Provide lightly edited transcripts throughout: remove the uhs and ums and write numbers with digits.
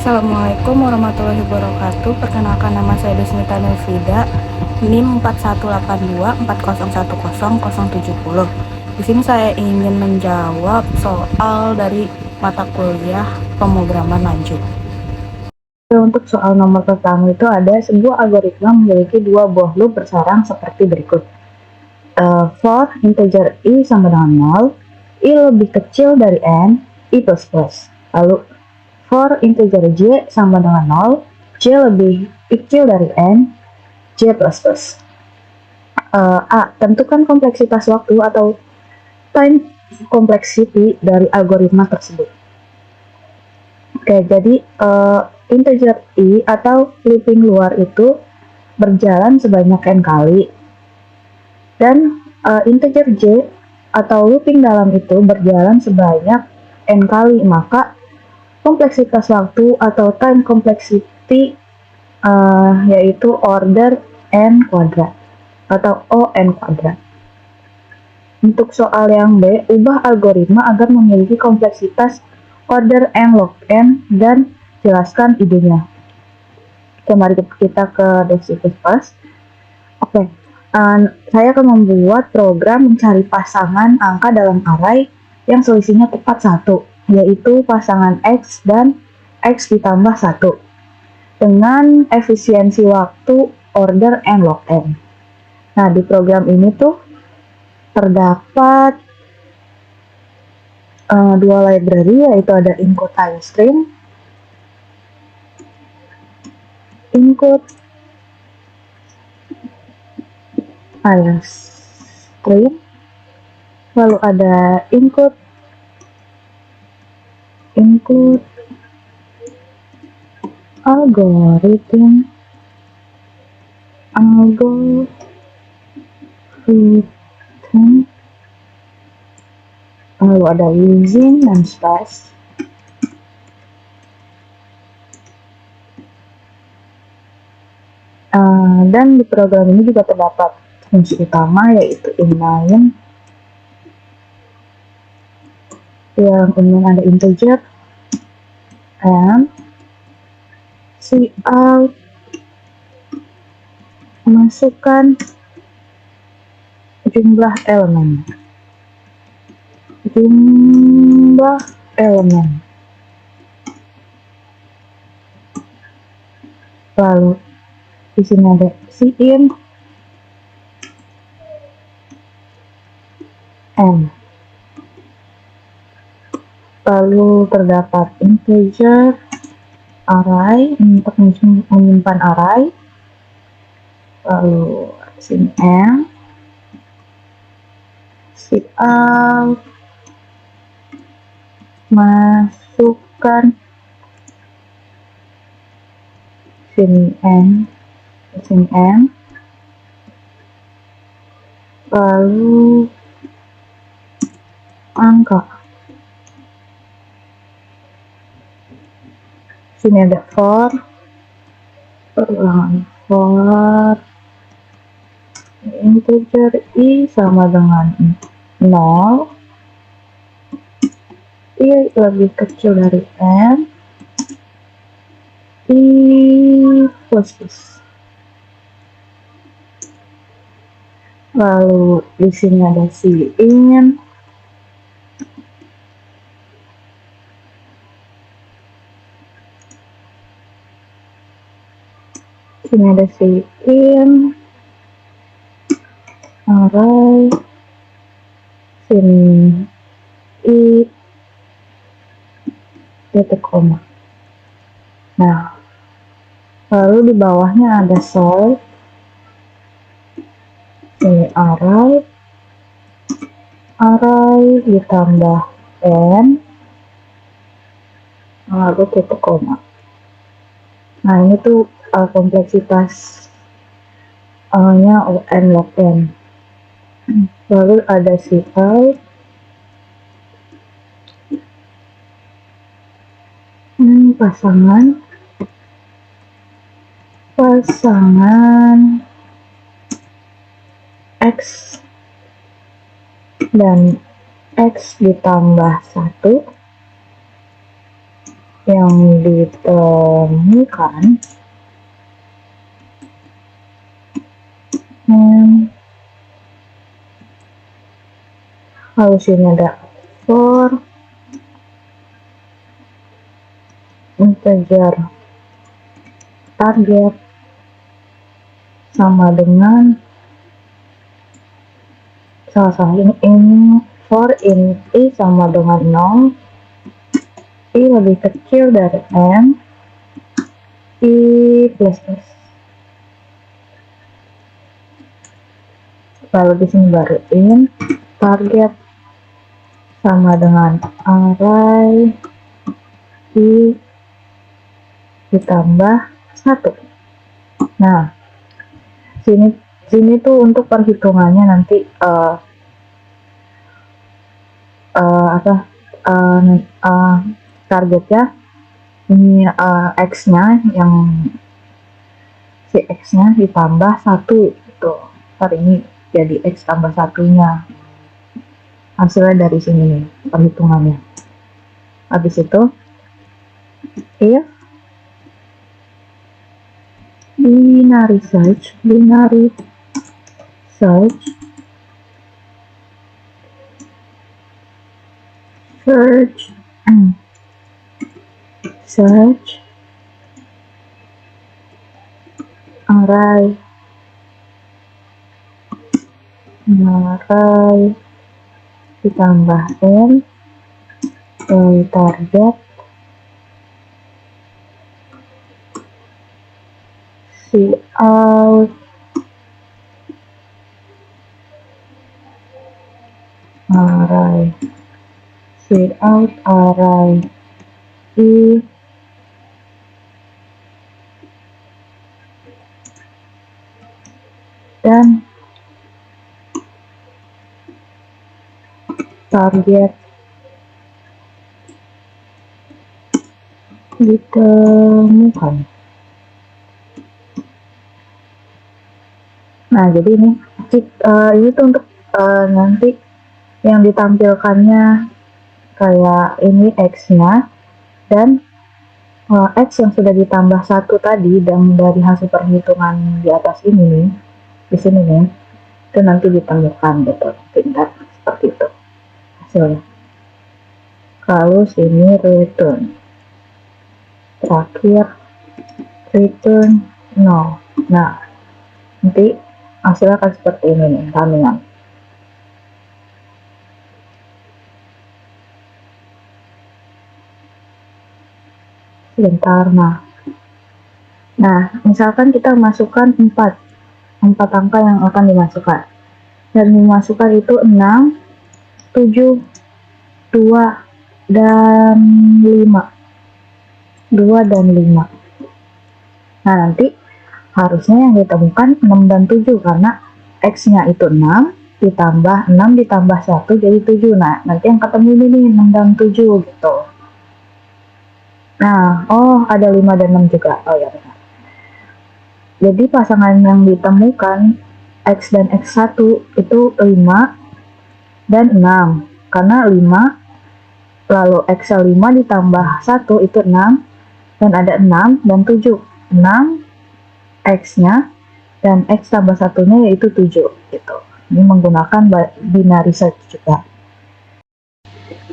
Assalamualaikum warahmatullahi wabarakatuh. Perkenalkan, nama saya Desnita Nelfida, NIM 418240100070. Di sini saya ingin menjawab soal dari mata kuliah pemrograman lanjut. Untuk soal nomor pertama itu ada sebuah algoritma memiliki dua buah loop bersarang seperti berikut. For integer i sama dengan 0, i lebih kecil dari n, i plus plus. Lalu for integer j sama dengan 0, j lebih kecil dari n, j plus plus. A. Tentukan kompleksitas waktu atau time complexity dari algoritma tersebut. Oke, jadi integer i atau looping luar itu berjalan sebanyak n kali, dan integer j atau looping dalam itu berjalan sebanyak n kali, maka kompleksitas waktu atau time complexity yaitu order n kuadrat atau on kuadrat. Untuk soal yang B, ubah algoritma agar memiliki kompleksitas order n log n dan jelaskan idenya. Oke, mari kita ke DevC++. Oke, saya akan membuat program mencari pasangan angka dalam array yang selisihnya tepat 1, yaitu pasangan X dan X ditambah 1, dengan efisiensi waktu order n log n. Nah, di program ini tuh terdapat dua library, yaitu ada include iostream, include iostream, lalu ada include algorithm, lalu ada using dan space. Dan di program ini juga terdapat fungsi utama, yaitu inline, yang kemudian ada integer and cout, masukkan jumlah elemen. Lalu di sini ada cin n. Lalu terdapat integer array untuk menyimpan array. Lalu sini n, cout, masukkan sini n, lalu angka. Sini ada for integer i sama dengan 0, i lebih kecil dari n, i plus plus. Lalu di sini ada cin, sini ada cin array, sini i titik koma. Nah, lalu di bawahnya ada solve, ini array ditambah n, lalu titik koma. Nah, ini tuh kompleksitas nya n log n. Lalu ada cout, pasangan X dan X ditambah 1, yang ditemukan lalu sini ada for integer target sama dengan ini for in i sama dengan 0, i lebih kecil dari n, i plus plus. Lalu di sini baru in target sama dengan array i ditambah 1. Nah, sini tuh untuk perhitungannya nanti targetnya ini x-nya yang si x-nya ditambah 1 gitu. Ntar ini jadi x tambah 1-nya. Hasilnya dari sini nih perhitungannya. Habis itu if binary search array ditambah n target cout array i dan target ditemukan. Nah, jadi ini tuh untuk nanti yang ditampilkannya kayak ini x-nya dan x yang sudah ditambah 1 tadi, dan dari hasil perhitungan di atas ini nih, di sini nih, itu nanti ditampilkan gitu, pintar seperti itu hasilnya. Kalau sini return, terakhir return 0. Nah, nanti hasilnya akan seperti ini nih, sampingan. Sebentar, nah misalkan kita masukkan 4 angka yang akan dimasukkan, dan dimasukkan itu 6, 7, 2, dan 5. Nah, nanti harusnya yang ditemukan 6 dan 7 karena x-nya itu 6 ditambah 6 ditambah 1 jadi 7. Nah, nanti yang ketemu ini nih 6 dan 7 gitu. Nah, ada 5 dan 6 juga. Oh ya benar. Jadi pasangan yang ditemukan x dan x1 itu 5 dan 6. Karena 5 lalu x5 ditambah 1 itu 6 dan ada 6 dan 7. 6 x-nya dan x tambah 1-nya yaitu 7 gitu. Ini menggunakan binary search juga.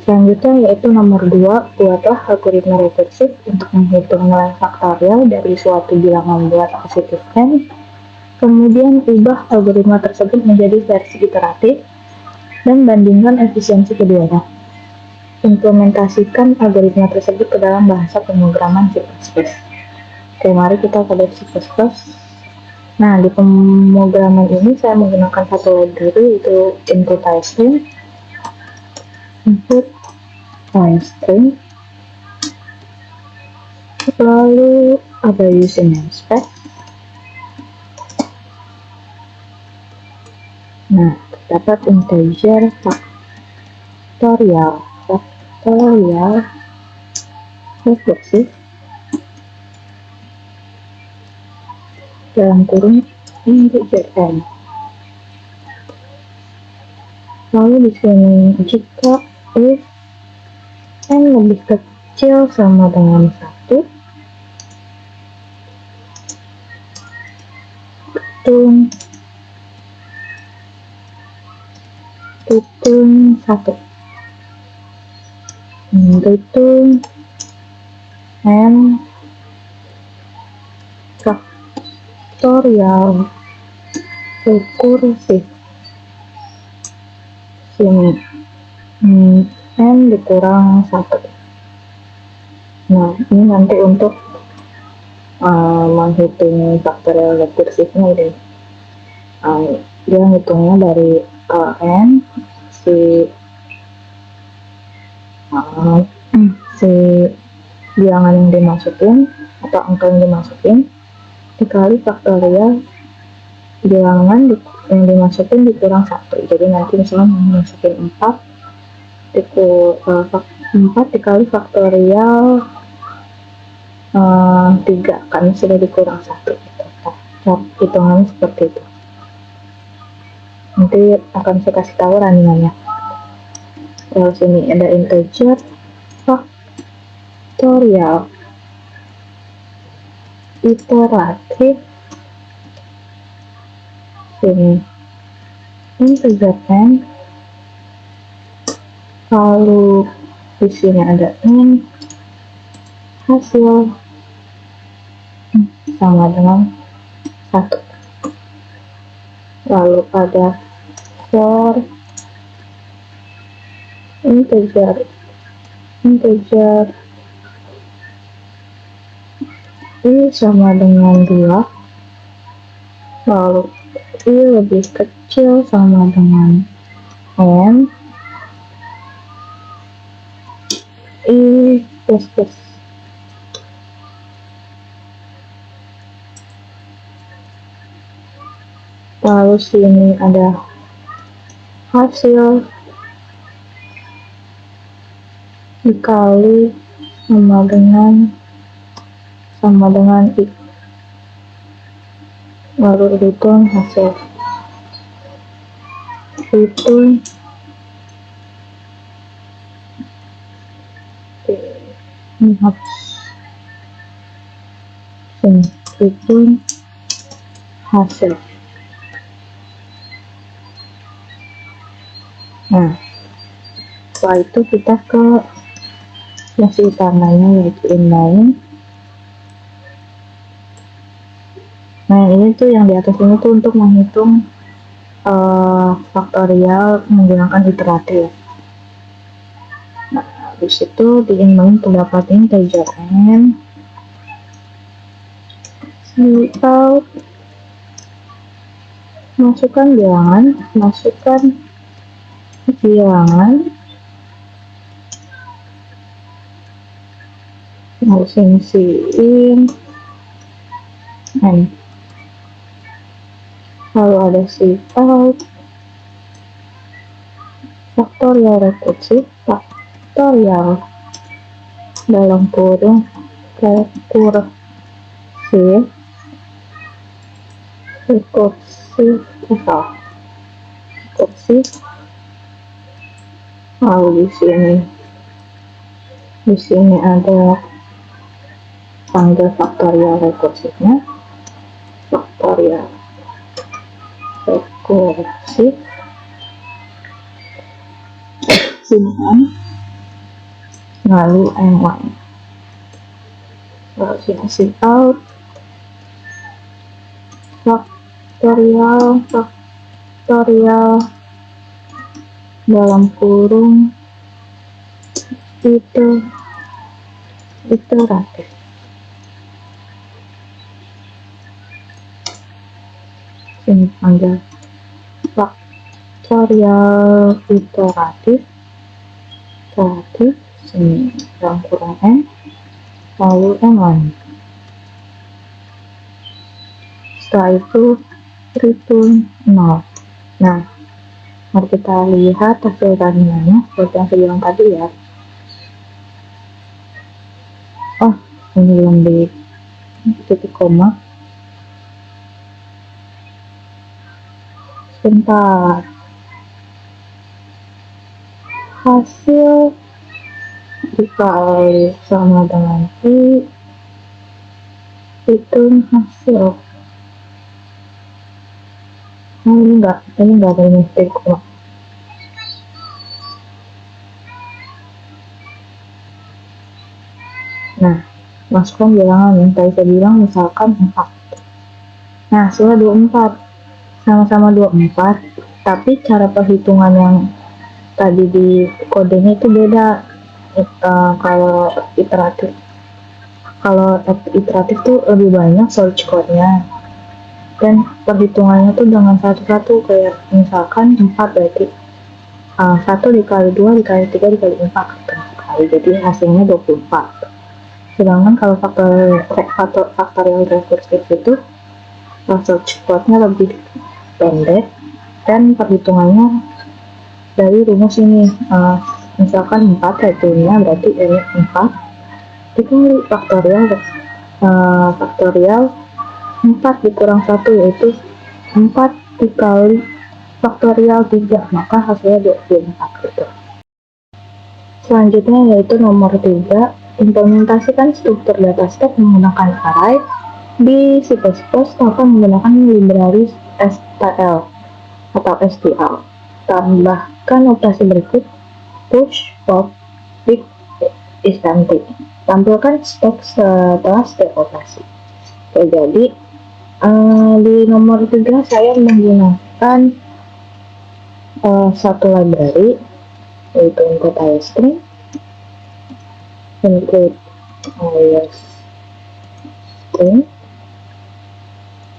Selanjutnya yaitu nomor 2, buatlah algoritma rekursif untuk menghitung nilai faktorial dari suatu bilangan bulat positif n. Kemudian ubah algoritma tersebut menjadi versi iteratif dan bandingkan efisiensi keduanya. Implementasikan algoritma tersebut ke dalam bahasa pemrograman C++. Oke, mari kita ke C++. Nah, di pemrograman ini saya menggunakan satu library yaitu input string, lalu ada using spec. Nah, dapat integer faktorial rekursif dalam kurung integer n. Lalu di sini jika if n lebih kecil sama dengan 1, hitung 1, hitung n faktorial rekursif. Sini n dikurang 1. Nah, ini nanti untuk menghitung faktorial rekursifnya ini. Dia ngitungnya dari n si si bilangan yang dimasukin atau angka yang dimasukin dikali faktorial bilangan yang dimasukin dikurang 1. Jadi nanti misalnya masukin 4 dikali faktorial 3 karena sudah dikurang 1 gitu. Hitungannya seperti itu. Nanti akan saya kasih tahu runningannya. Kalau sini ada integer faktorial iteratif, sini integer n, lalu di sini ada n, hasil sama dengan 1. Lalu ada for integer i sama dengan 2, lalu i lebih kecil sama dengan n, i plus plus. Lalu sini ada hasil dikali sama dengan i, lalu hitung hasil, hitung hitung hasil. Nah, setelah itu kita ke fungsi utamanya yaitu inline. Nah, ini tuh yang di atas ini tuh untuk menghitung faktorial menggunakan iteratif. Nah, habis itu di inline terdapat integer n, out, masukkan bilangan, lalu in n, lalu ada out, faktorial rekursif, faktorial dalam kurung rekursif, lalu di sini ada panggil faktorial rekursifnya, faktorial rekursif sini, lalu n1, lalu sini out, faktorial dalam kurung iteratif. Ini panggil faktorial iteratif, sini dalam kurung n, lalu n1. Setelah itu return 0. Nah, mari kita lihat hasil runningannya seperti yang saya bilang tadi ya. Oh, ini belum di titik koma. Sebentar. Hasil dikali sama dengan I itu hasil. Ini enggak ada mistake kok. Nah, masukkan bilangan yang tadi saya bilang, misalkan 4. Nah, hasilnya 24. Sama-sama 24, tapi cara perhitungan yang tadi di kodenya itu beda. Kalau iteratif tuh lebih banyak search code-nya, dan perhitungannya tuh dengan satu-satu, kayak misalkan 4 berarti 1 dikali 2 dikali 3 dikali 4 kali, jadi hasilnya 24. Sedangkan kalau faktorial rekursif itu search code-nya lebih pendek dan perhitungannya dari rumus ini. Misalkan 4 hasilnya berarti ini 4 dikali faktorial 4 dikurang 1 yaitu 4 dikali faktorial 3, maka hasilnya 24 gitu. Selanjutnya yaitu nomor 3, implementasikan struktur dataset menggunakan array di C++ tanpa menggunakan library STL atau STL. Tambahkan operasi berikut: push, pop, pick, is empty. Tampilkan stok setelah setiap operasi. Oke, jadi di nomor 3 saya menggunakan satu library, yaitu input iostream, input iostream,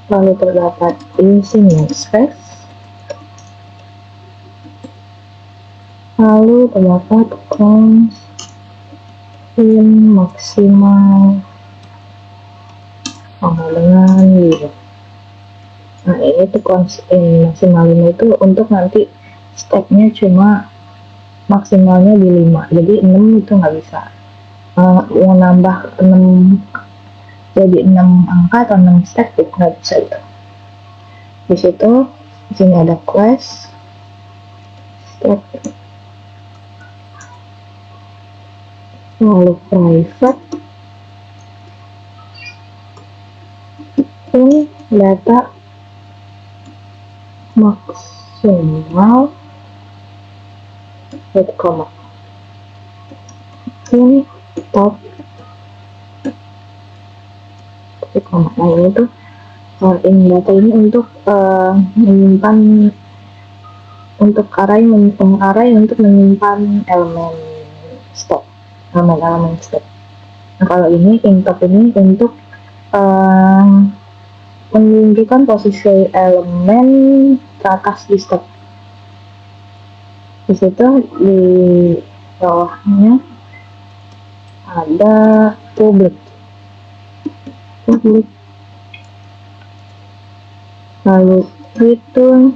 lalu terdapat using namespace, lalu terdapat const in maksimal sama dengan 5. Nah, ini tuh const in maksimal 5 itu untuk nanti stepnya cuma maksimalnya di 5, jadi 6 itu nggak bisa. Mau nambah 6 jadi 6 angka atau 6 step itu nggak bisa itu. Di situ di sini ada class step, lalu private ini data maksimal koma ini top koma. Nah, ini tuh ini data ini untuk menyimpan, untuk array untuk menyimpan elemen step. Nah, kalau ini intop ini untuk menunjukkan posisi elemen teratas di step. Di situ di bawahnya ada public, lalu return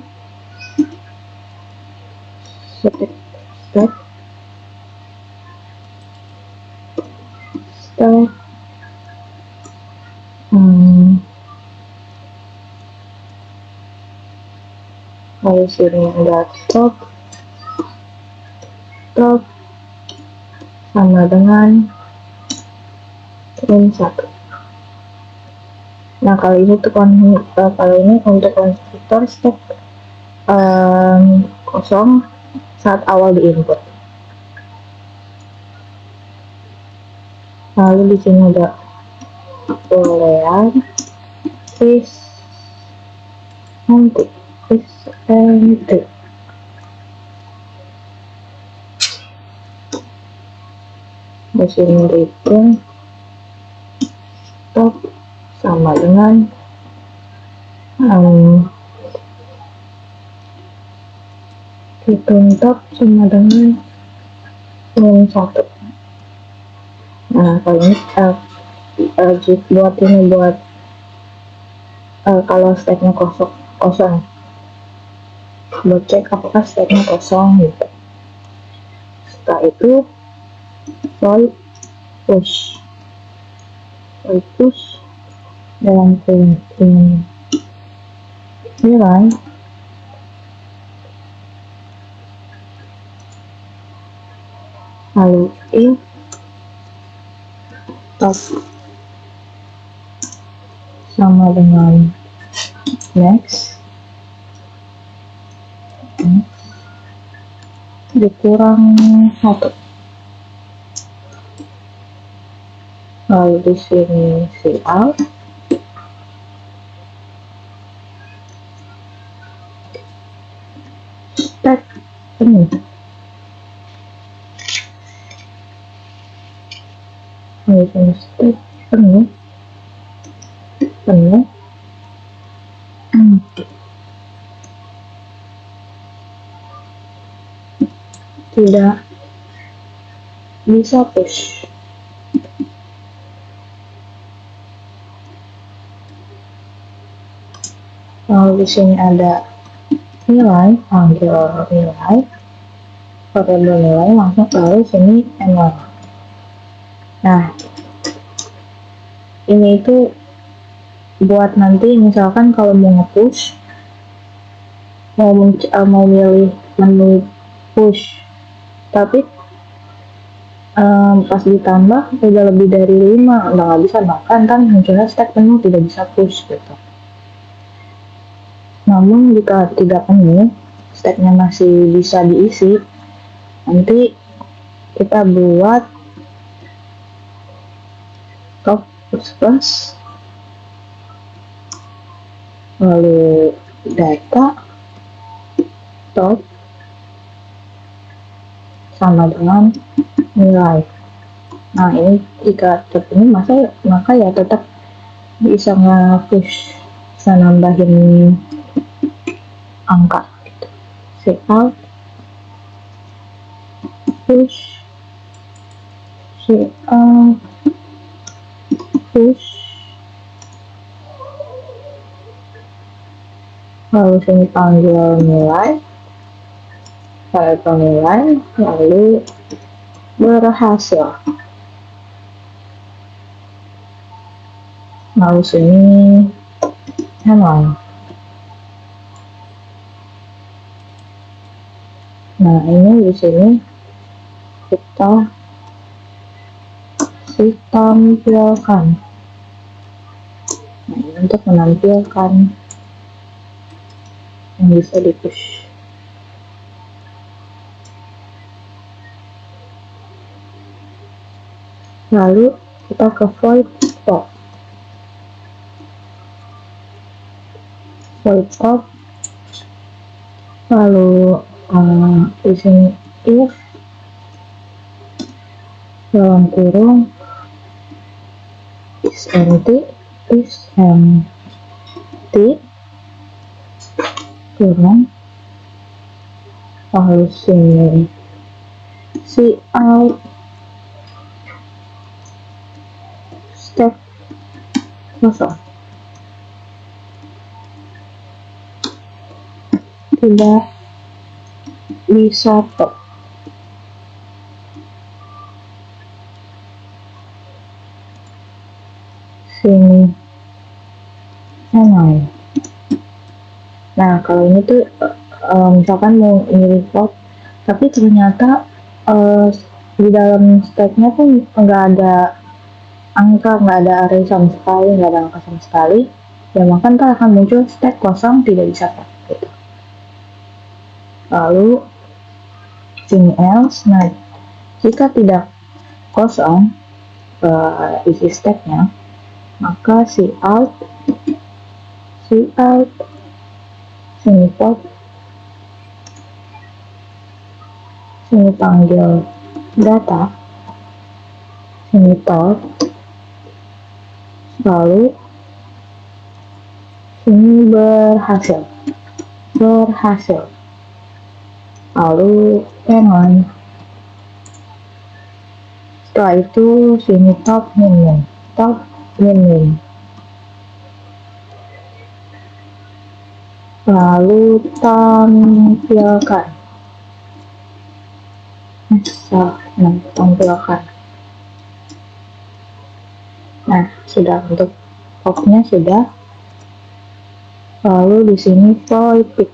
step lalu sini ada top sama dengan in 1. Nah, kalau ini tuh kalau ini untuk konstruktor step kosong saat awal di input. Lalu di sini ada boolean is empty. Di sini return stop sama dengan return top sama dengan 1. Nah, kalau ini buat kalau stacknya kosong buat cek apakah stacknya kosong gitu. Setelah itu void push dalam nilai lalu if top sama dengan next, dikurang 1. Lalu di sini si out, stack penuh. Lalu sini stack penuh, tidak bisa push. Lalu di sini ada nilai, panggil nilai, variabel nilai, langsung lalu sini n0. Nah, ini itu buat nanti misalkan kalau mau nge-push, mau milih menu push, tapi pas ditambah udah lebih dari 5, udah nggak bisa makan kan, munculnya stack penuh, tidak bisa push gitu. Namun jika tidak penuh, stacknya masih bisa diisi, nanti kita buat top plus, lalu data top sama dengan nilai. Nah, ini jika terpenuhi maka ya tetap bisa nge-push, bisa nambahin angka gitu. Say out, push, say out, push, lalu sini panggil nilai, variabel nilai, lalu berhasil. Lalu sini headline. Nah, ini di sini kita tampilkan. Nah, ini untuk menampilkan yang bisa di push. Lalu kita ke void top. Void top. Lalu di sini if dalam kurung is empty kurung, lalu sini si out stack kosong, tidak bisa top. Sini headline. Nah, kalau ini tuh misalkan mau milih top, tapi ternyata di dalam stacknya pun nggak ada angka, nggak ada array sama sekali, nggak ada angka sama sekali, ya maka ntar akan muncul stack kosong, tidak bisa top gitu. Lalu sini else. Nah, jika tidak kosong isi stacknya, maka si out, sini top, sini panggil data, sini top, lalu sini berhasil, lalu pengen. Setelah itu sini top min, lalu tampilkan. Tampilkan. Nah, sudah, untuk popnya sudah. Lalu di sini void pick,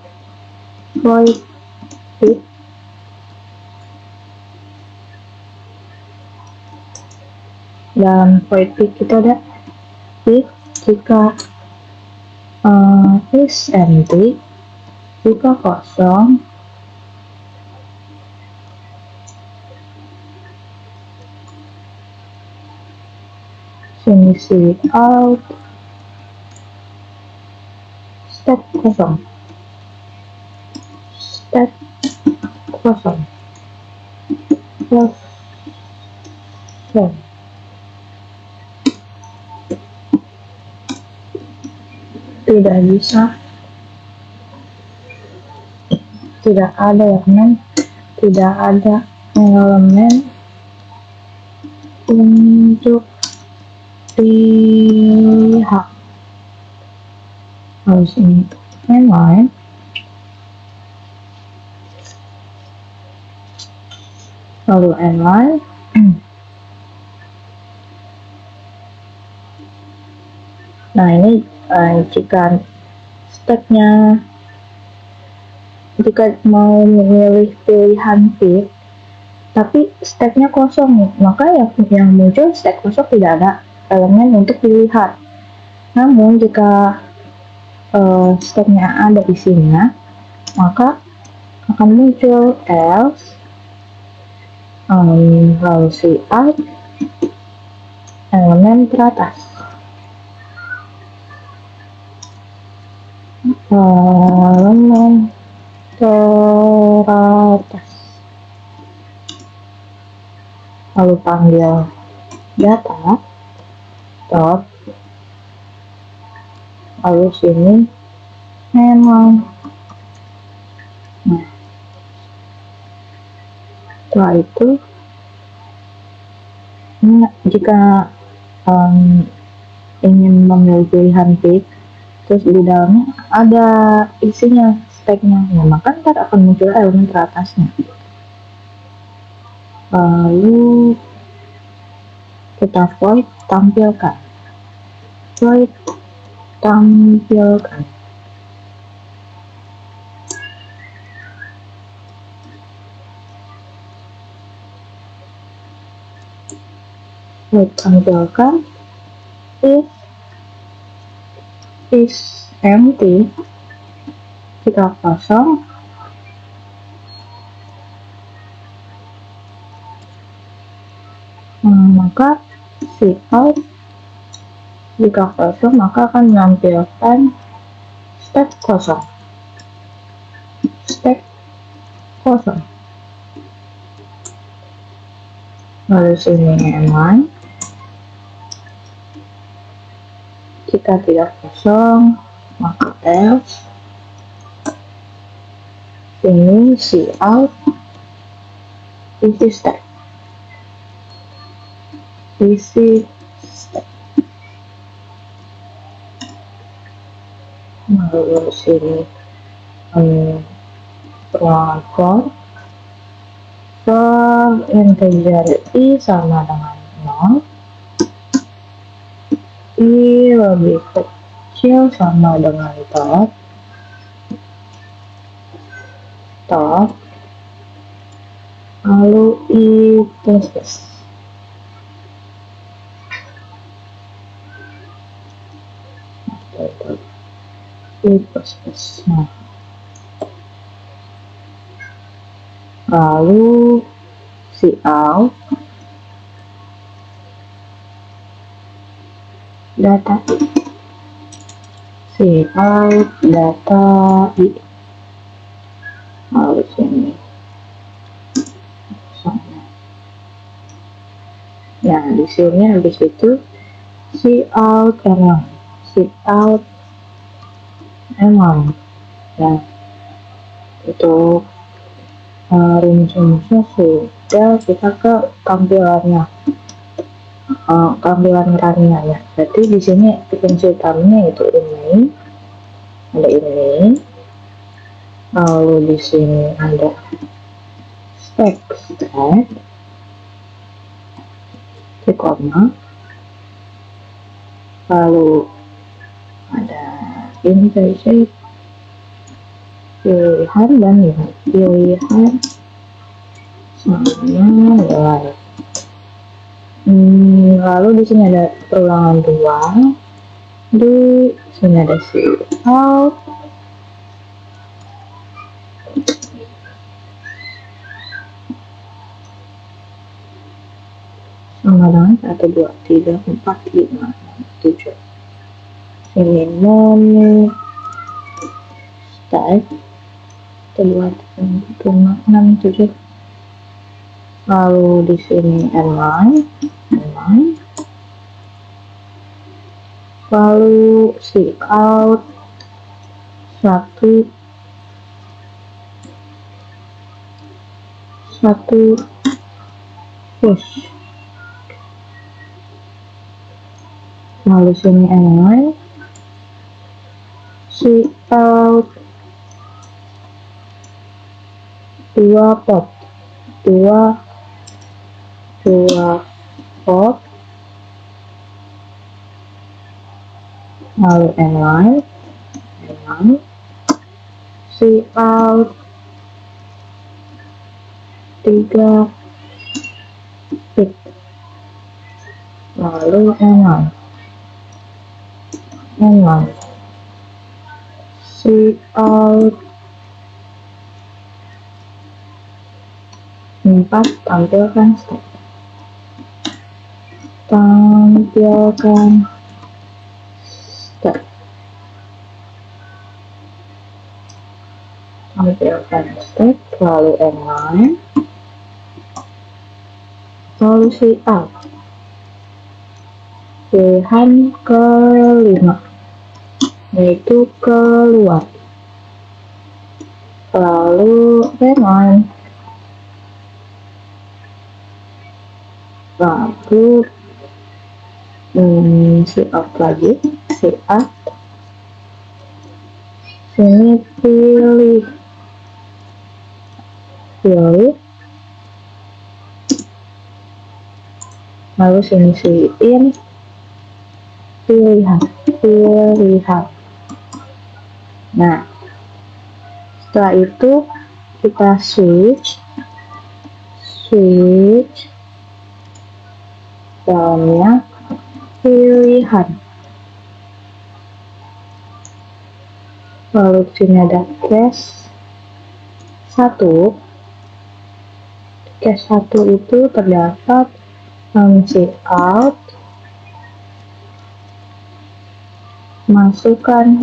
Dan void pick itu ada if jika is empty, jika kosong, sini see out, step kosong, step kosong, kosong. Tidak bisa, tidak ada elemen, tidak ada elemen untuk dilihat. Harus ini inline, lalu inline. Nah ini jika stacknya, jika mau memilih pilihan pick tapi stacknya kosong, maka yang muncul stack kosong, tidak ada elemen untuk dilihat. Namun jika stacknya ada isinya, maka akan muncul else, lalu see out, elemen teratas. Elemen teratas, lalu panggil data dot, lalu sini memang. Nah, setelah itu jika ingin memilih pilihan pick, terus di dalamnya ada isinya, stacknya, ya maka ntar akan muncul elemen teratasnya. Lalu kita void tampilkan, void tampilkan. Void tampilkan if is empty, jika kosong, maka see out, jika kosong maka akan menampilkan stack kosong, stack kosong. Lalu sini inline, jika tidak kosong maka else, ini see out, isi stack, isi stack. Lalu sini ruangan for integer i sama dengan 0, i lebih kecil sama dengan top, lalu i plus plus. I plus plus. Nah, lalu see out, data, see out data i, lalu sini. Ya di sini habis itu see out emang, see out emang. Ya itu rumus-rumusnya sudah, kita ke tampilannya, tampilan runnya ya. Berarti di sini kunci utamanya itu ini, ada ini, lalu di sini ada stack, koma, lalu ada ini saja pilihan dan pilihan sama nilai. Lalu di sini ada perulangan ruang, di sini ada si out, sama dengan 1, 2, 3, 4, 5, 7. Ini non start 1, 2, 3, 4, 5, 6, 7. Lalu di sini N9, lalu si out 1, 1 push. Lalu sini N9, si out 2 pop, 2 pop. Lalu N9, si out 3 pick. Lalu N9, si out 4, tampilkan step. Lalu N9, lalu si out pilihan kelima, yaitu keluar. Lalu N9, lalu si out lagi, si out sini pilih, lalu sini si in, pilihan. Nah, setelah itu kita switch dalamnya pilihan. Lalu sini ada cache 1. Cache 1 itu terdapat si out, masukkan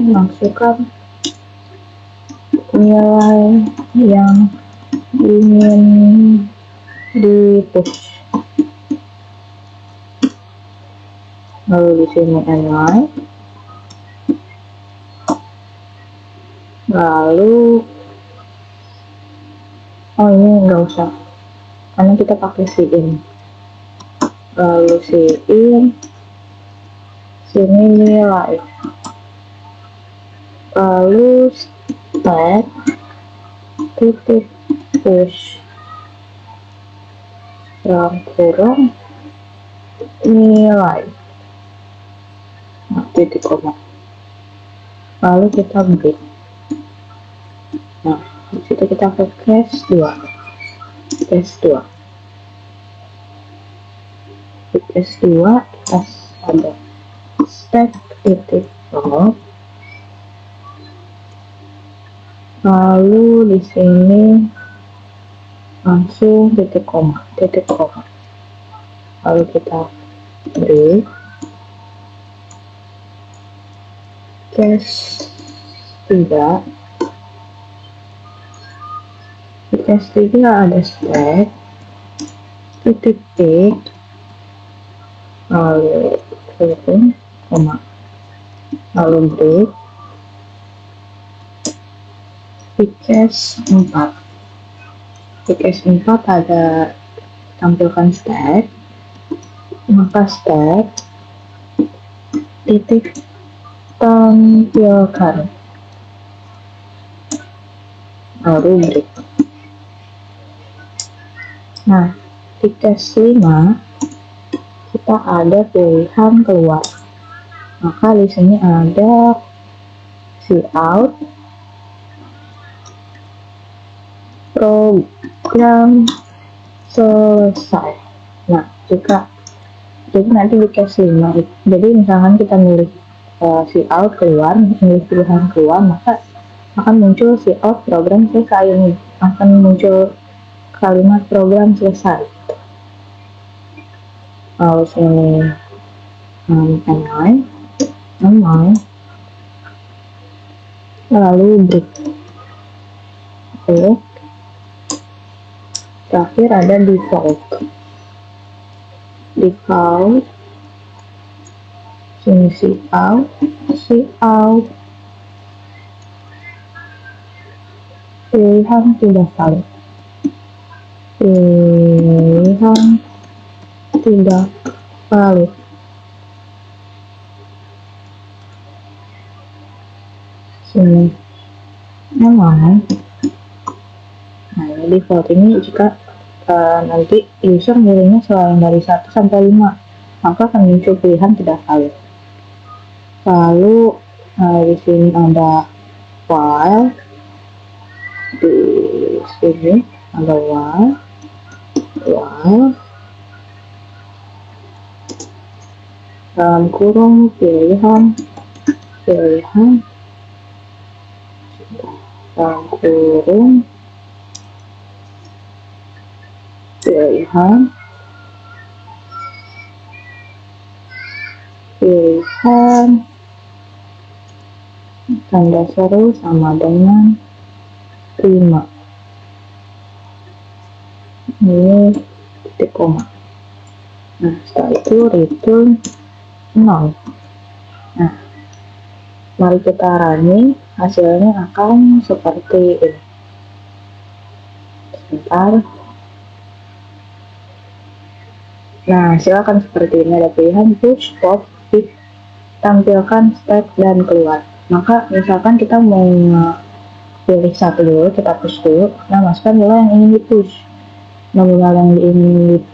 nilai yang ingin di push. Lalu di sini N9, lalu ini nggak usah karena kita pakai si in. Lalu si in, sini nilai, lalu step titik push kurang nilai, titik koma, lalu kita break. Nah, disitu kita ke cache 2. Di cache 2 kita ada step titik off, lalu di sini langsung titik koma, lalu kita break. Cache 3, di cache 3 ada step titik pick, lalu koma, lalu break. Di cache 4, ada tampilkan step, maka step titik tampilkan, lalu break. Nah, di cache 5 kita ada pilihan keluar, maka di sini ada si out, program selesai. Nah, jika Jadi nanti di case 5, jadi misalkan kita milih si out keluar, milih pilihan keluar, maka akan muncul si out program selesai ini, akan muncul kalimat program selesai. Lalu sini online, lalu break. Oke. Terakhir ada default, sini si out, pilihan tidak valid, sini memang. Nah, ini default ini jika nanti user milihnya selain dari 1 sampai 5, maka akan muncul pilihan tidak valid. Lalu di sini ada while, di sini ada while dalam kurung pilihan dalam kurung pilihan tanda seru sama dengan 5. Ini titik koma. Nah, setelah itu return 0. Nah, mari kita running, hasilnya akan seperti ini. Sebentar. Nah, silakan seperti ini, ada pilihan push, pop, pick, tampilkan step dan keluar. Maka misalkan kita mau pilih satu dulu, kita push dulu. Nah, masukkan dulu yang ingin di-push. Nominal yang ingin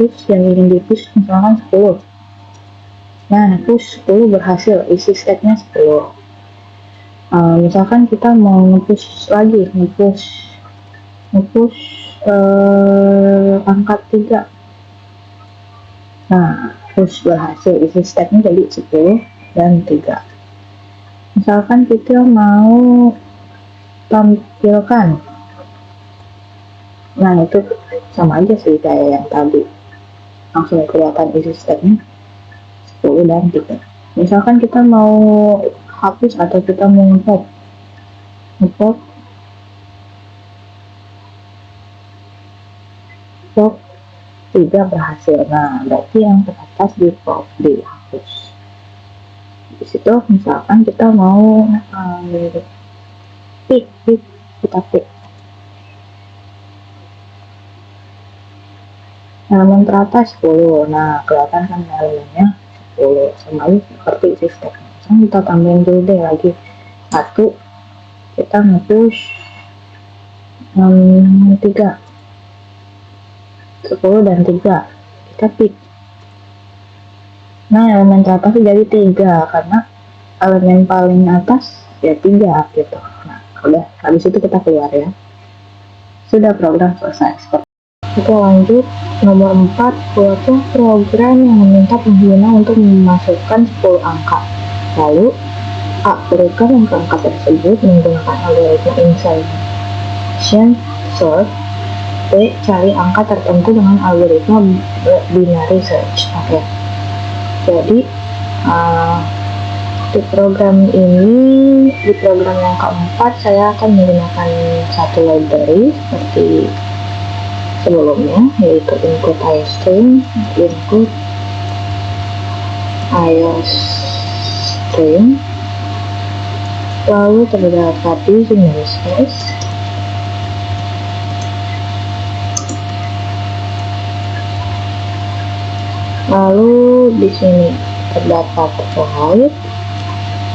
di-push misalkan 10. Nah, push 10 berhasil, isi stepnya 10. Misalkan kita mau nge-push lagi, nge-push angka 3. Nah, push berhasil, isi stepnya jadi 10 dan 3. Misalkan kita mau tampilkan, nah itu sama aja sih kayak yang tadi, langsung kelihatan isi stepnya 10 dan 3. Misalkan kita mau hapus atau kita mau ngepop tidak berhasil. Nah, berarti yang teratas dihapus. Di situ misalkan kita mau pick, kita pick elemen teratas 10. Nah, kelihatan kan elemennya 10, sama seperti sistem. Misalkan kita tambahin dulu deh lagi 1, kita nge-push 3, 10 dan 3, kita pick. Nah, elemen teratas jadi 3 karena elemen paling atas ya 3 gitu. Nah, udah habis itu kita keluar ya. Sudah, program selesai. Kita lanjut nomor 4, buatlah program yang meminta pengguna untuk memasukkan 10 angka. Lalu A. Berikan angka-angka tersebut menggunakan algoritma insertion sort. B. Cari angka tertentu dengan algoritma binary search. Oke. Jadi di program yang keempat saya akan menggunakan satu library seperti sebelumnya, yaitu input iostream, lalu terdapat binary space, lalu di sini terdapat void,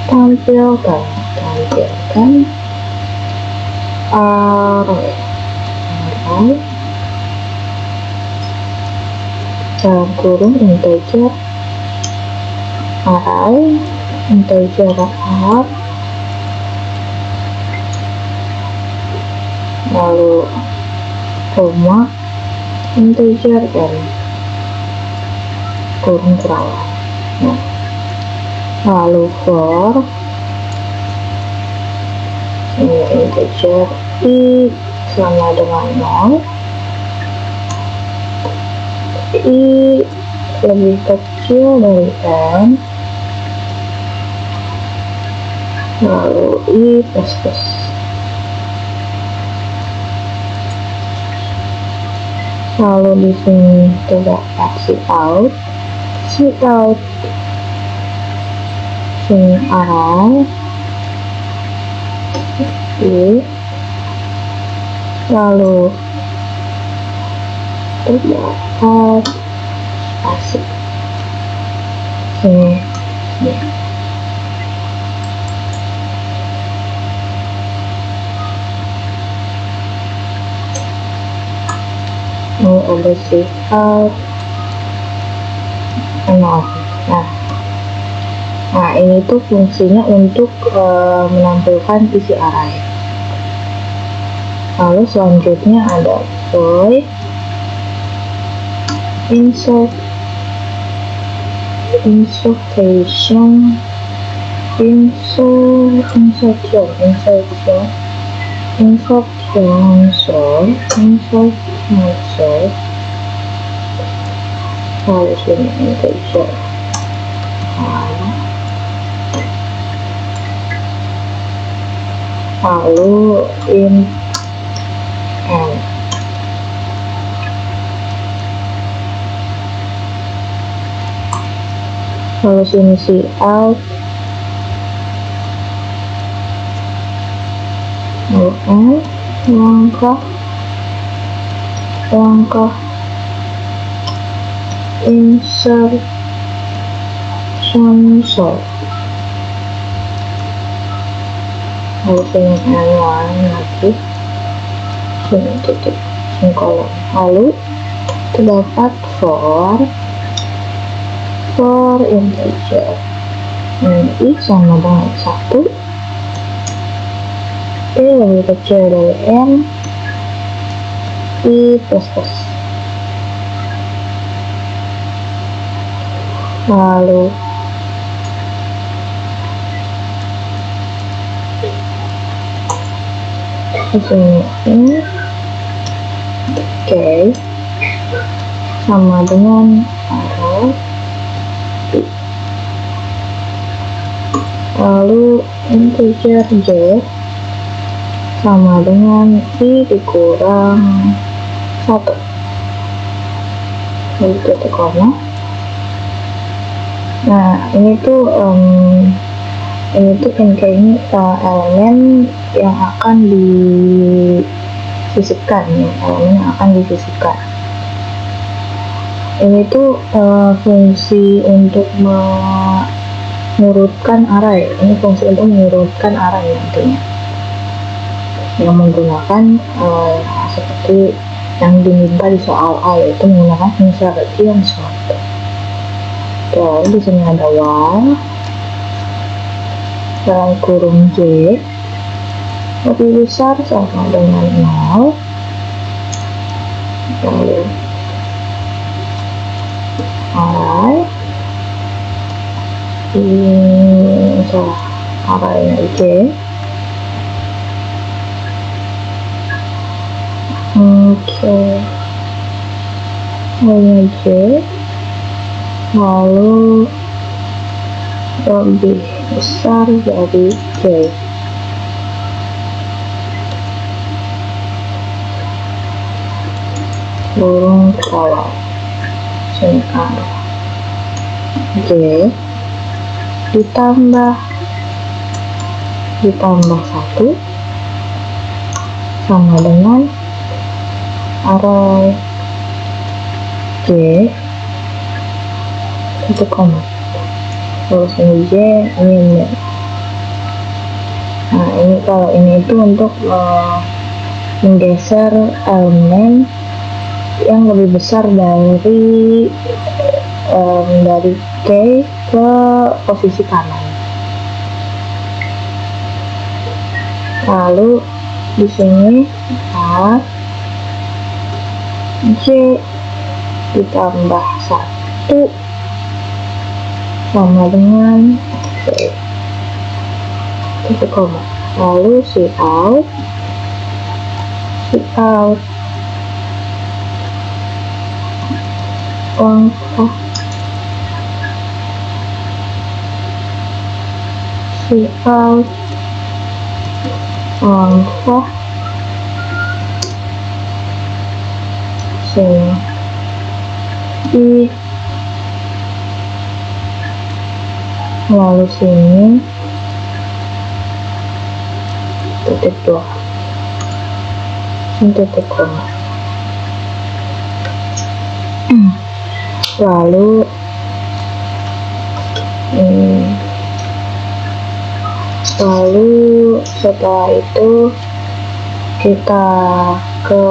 tampilkan array dalam kurung integer array r, lalu koma integer n, kurung kerawat. Nah, lalu for ini integer i sama dengan 0, i lebih kecil dari n, lalu i plus plus. Lalu di sini coba kasih out sini array i, lalu coba kasih sini. Ini ada shift out 0. Nah ini tuh fungsinya untuk menampilkan isi array. Lalu selanjutnya ada void insertion lalu sini integer lalu int n. Lalu sini cout lalu n langkah insertion sort, lalu sini n1 lagi, sini titik kolom. Lalu terdapat for integer i sama dengan 1, i lebih kecil dari n, i plus plus. Lalu di sini ini sama dengan arrow i. Lalu integer j sama dengan i dikurang 1, lalu titik koma. Nah ini tuh ini elemen yang akan disisipkan ya, ini tuh fungsi untuk mengurutkan array, nantinya yang menggunakan seperti yang diminta di soal A, yaitu menggunakan insertion sort. Lalu di sini ada while dalam kurung j lebih besar sama dengan 0, lalu array arraynya j arraynya j lalu lebih besar dari j. Kurung kolom sini j ditambah 1 sama dengan array j itu koma, terus ini j ini. Nah ini kalau ini itu untuk menggeser elemen yang lebih besar dari k ke posisi kanan. Lalu di sini j ditambah 1 sama dengan titik koma. Lalu si out langkah si out langkah sini lalu sini titik 2 titik koma. Lalu setelah itu kita ke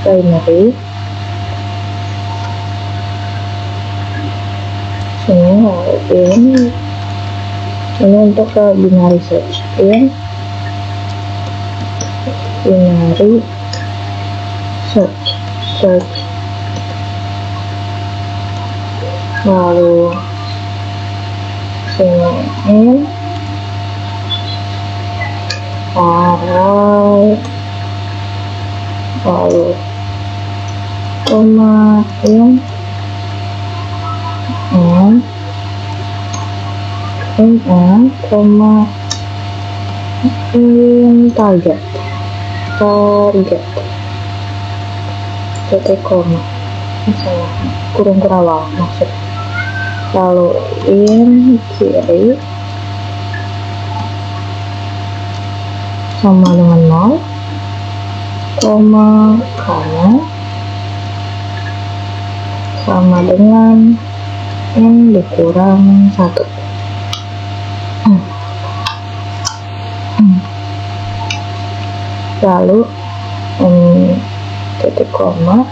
binary. Sini ini untuk ke binary search. Binary search lalu sini array lalu koma koma target titik koma kurung kerawang maksud. Lalu kiri sama dengan 0 koma kanan sama dengan n dikurang 1. Lalu titik koma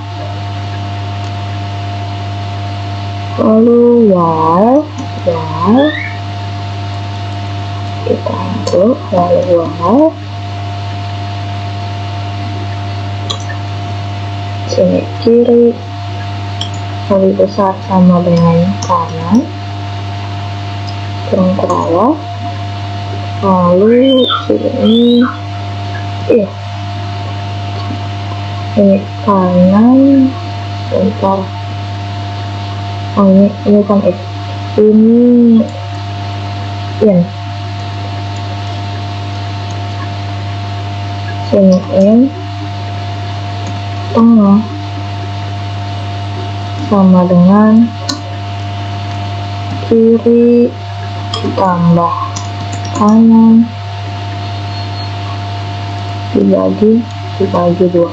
lalu while kita untuk lalu while sini kiri lebih besar sama dengan kanan kurang kerawang lalu sini ini kanan bentar ini bukan X ini in sini in tengah sama dengan kiri tambah kanan dibagi 2.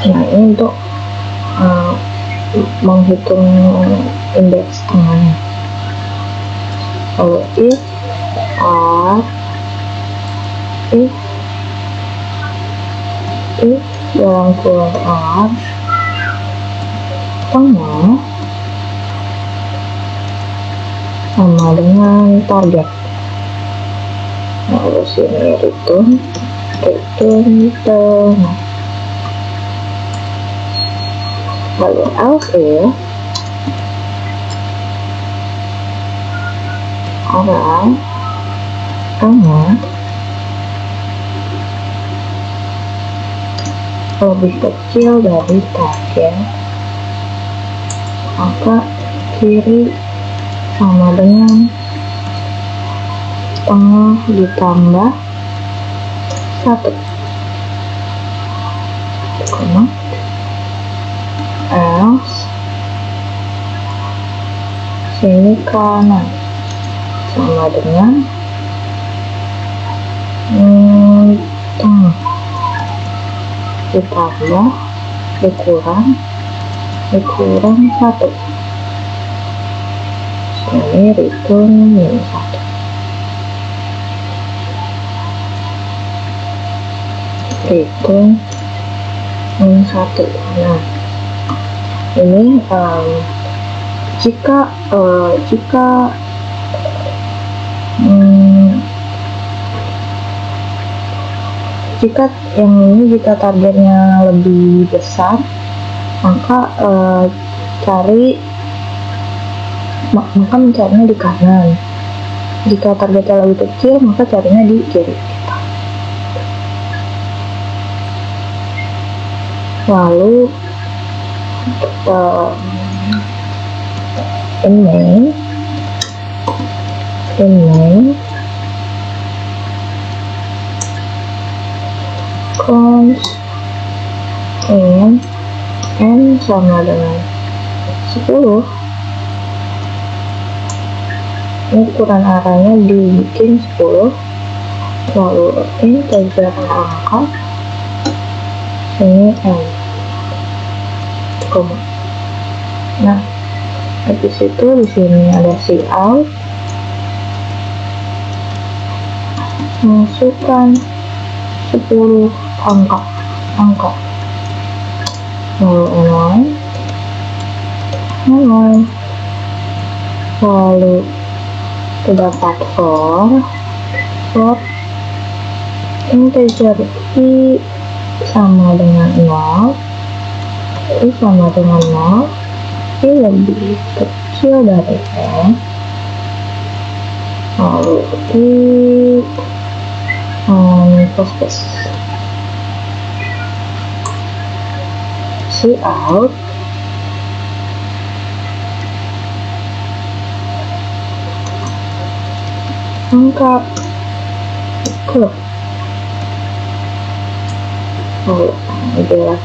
Nah ini untuk menghitung indeks tengahnya. Lalu if dalam kurung R tengah sama dengan target. Lalu sini return tengah. Lalu else orang tengah lebih kecil dari target, maka kiri sama dengan tengah ditambah 1, koma else sini kanan sama dengan tengah ditambah dikurang 1, sini return minus 1, return minus 1. Nah ini jika yang ini jika targetnya lebih besar, maka mencarinya di kanan. Jika targetnya lebih kecil, maka carinya di kiri. Lalu in main cons in n sama dengan 10. Ini ukuran arahnya dibikin 10, lalu integer angka ini n, koma. Nah, habis itu di sini ada cout, masukkan 10 angka, lalu lalu terdapat for integer i sama dengan 0, i sama dengan 0, i lebih kecil dari n, lalu proses cout angka ke adalah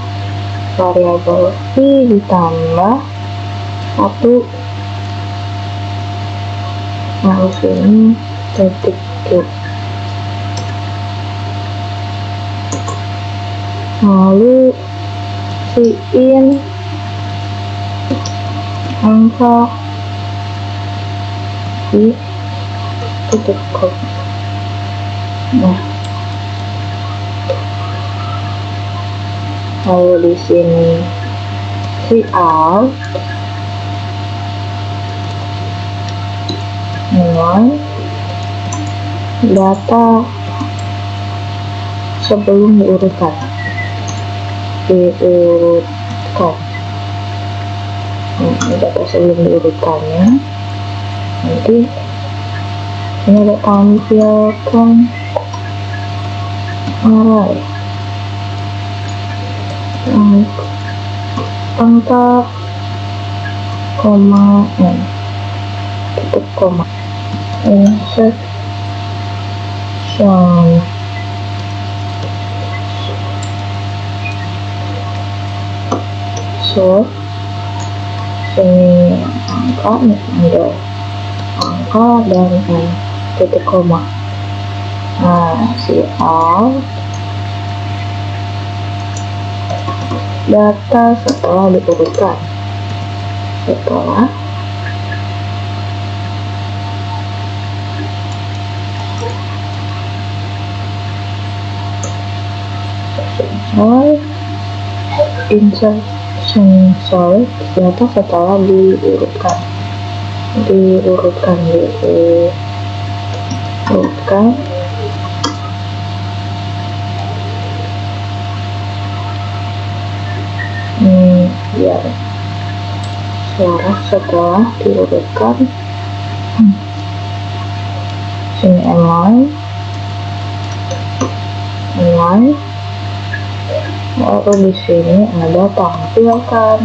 variabel i ditambah 1, lalu sini titik Q, lalu in angka i titik Q. Nah, lalu di sini cout data sebelum diurutkan. Data sebelum diurutkannya nanti ini ada tampilkan array angka koma n titik koma insertion so sini angka ada angka dan n titik koma. Nah, cout data setelah diurutkan, setelah insertion sort data setelah diurutkan biar suara setelah diurutkan. Sini inline lalu di sini ada tampilkan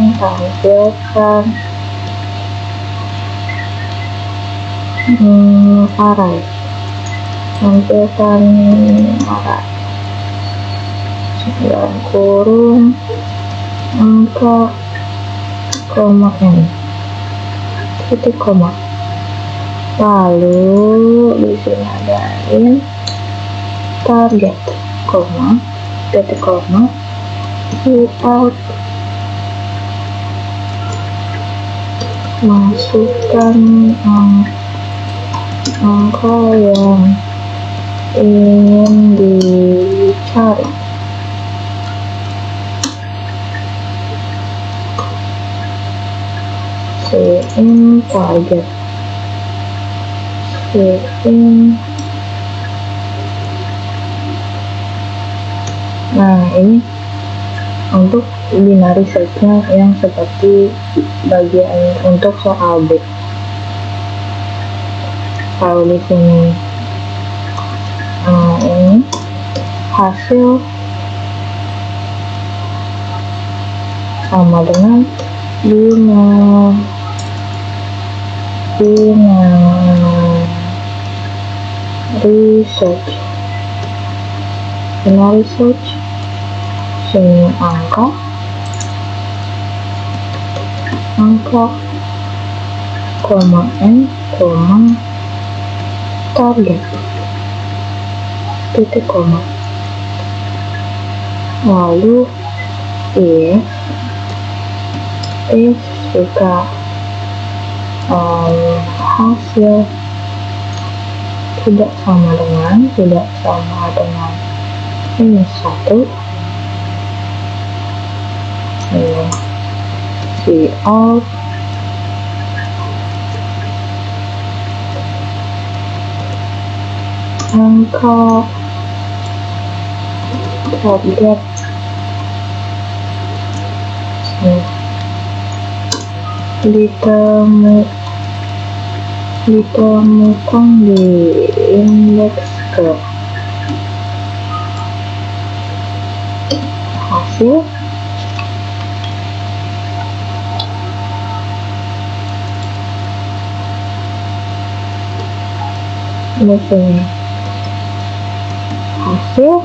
array sembilan kurung angka koma n titik koma, lalu di sini ada in target koma titik koma cout masukkan angka yang ingin dicari. In target Nah, ini untuk binary search-nya yang seperti bagian untuk soal B. Kalau di sini ini hasil sama dengan binary search sini angka koma n koma target titik koma, lalu jika hasil tidak sama dengan ini satu, si out angka target ditemukan di indeks ke hasil misalnya hasil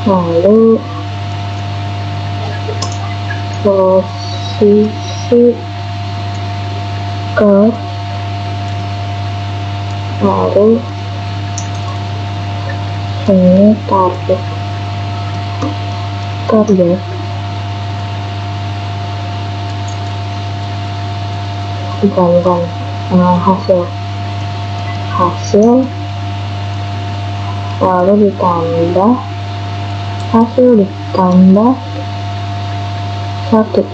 lalu posisi ke lalu ini target bukan hasil lalu ditambah satu.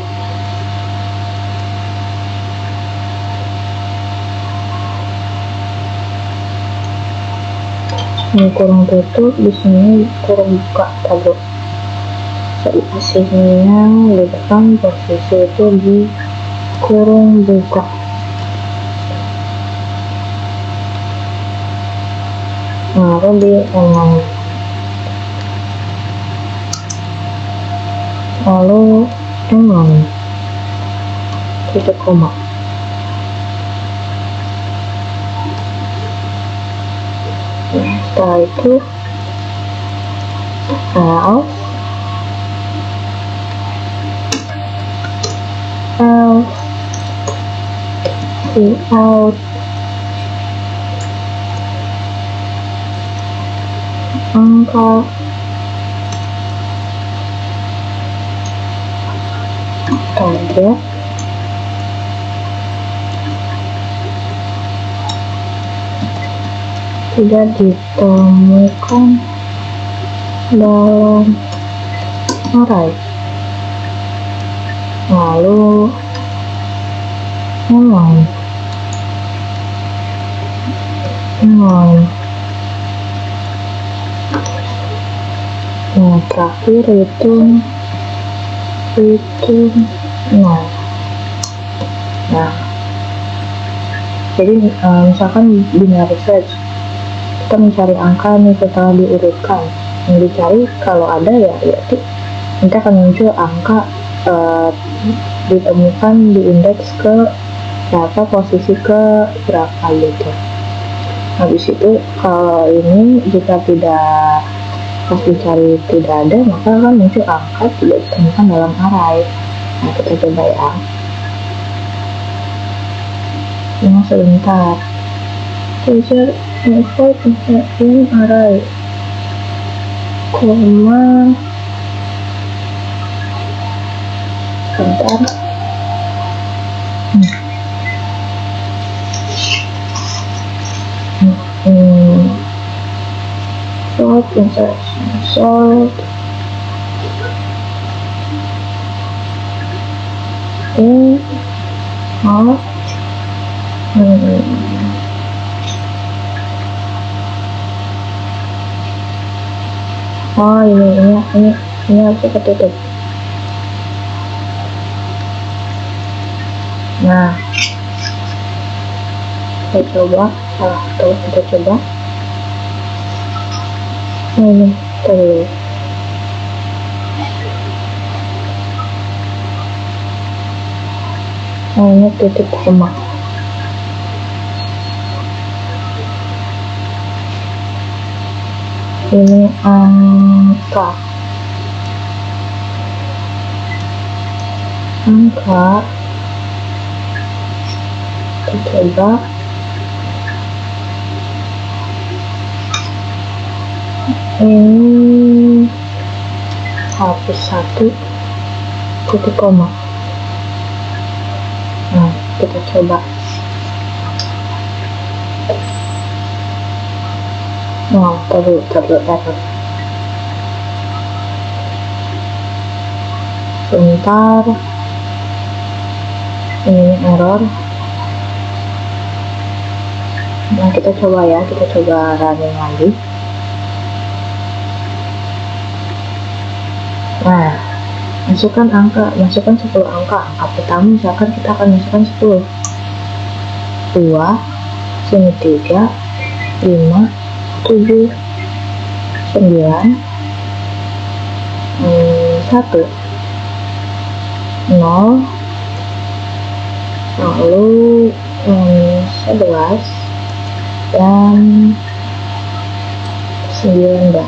Ini kurang tutup, di sini kurang buka tabel. Hasilnya di depan posisi itu di kurung buka. Lalu di lalu titik koma. Setelah itu out angka target tidak ditemukan dalam array, lalu memang yang terakhir itu nol. Nah, jadi misalkan binary search, kita mencari angka nih setelah diurutkan, yang dicari kalau ada ya yaitu nanti akan muncul angka ditemukan di indeks ke berapa, posisi ke berapa gitu. Habis itu kalau ini jika tidak pas dicari tidak ada, maka akan muncul angka tidak ditemukan dalam array. Nah, kita coba ya. Ini sebentar. User effort in array, koma sebentar. Sort in half ini harus ketutup. Nah, kita coba kita coba ini tuh. Ini titik koma. Ini angka kita coba ini hapus 1 titik koma. Nah, kita coba terus sebentar, ini error. Nah, kita coba running lagi. Nah, masukkan 10 angka. Pertama misalkan kita akan masukkan 10. 2, sini 3, 5, 7, 9, 1, 0, lalu 11 dan 19.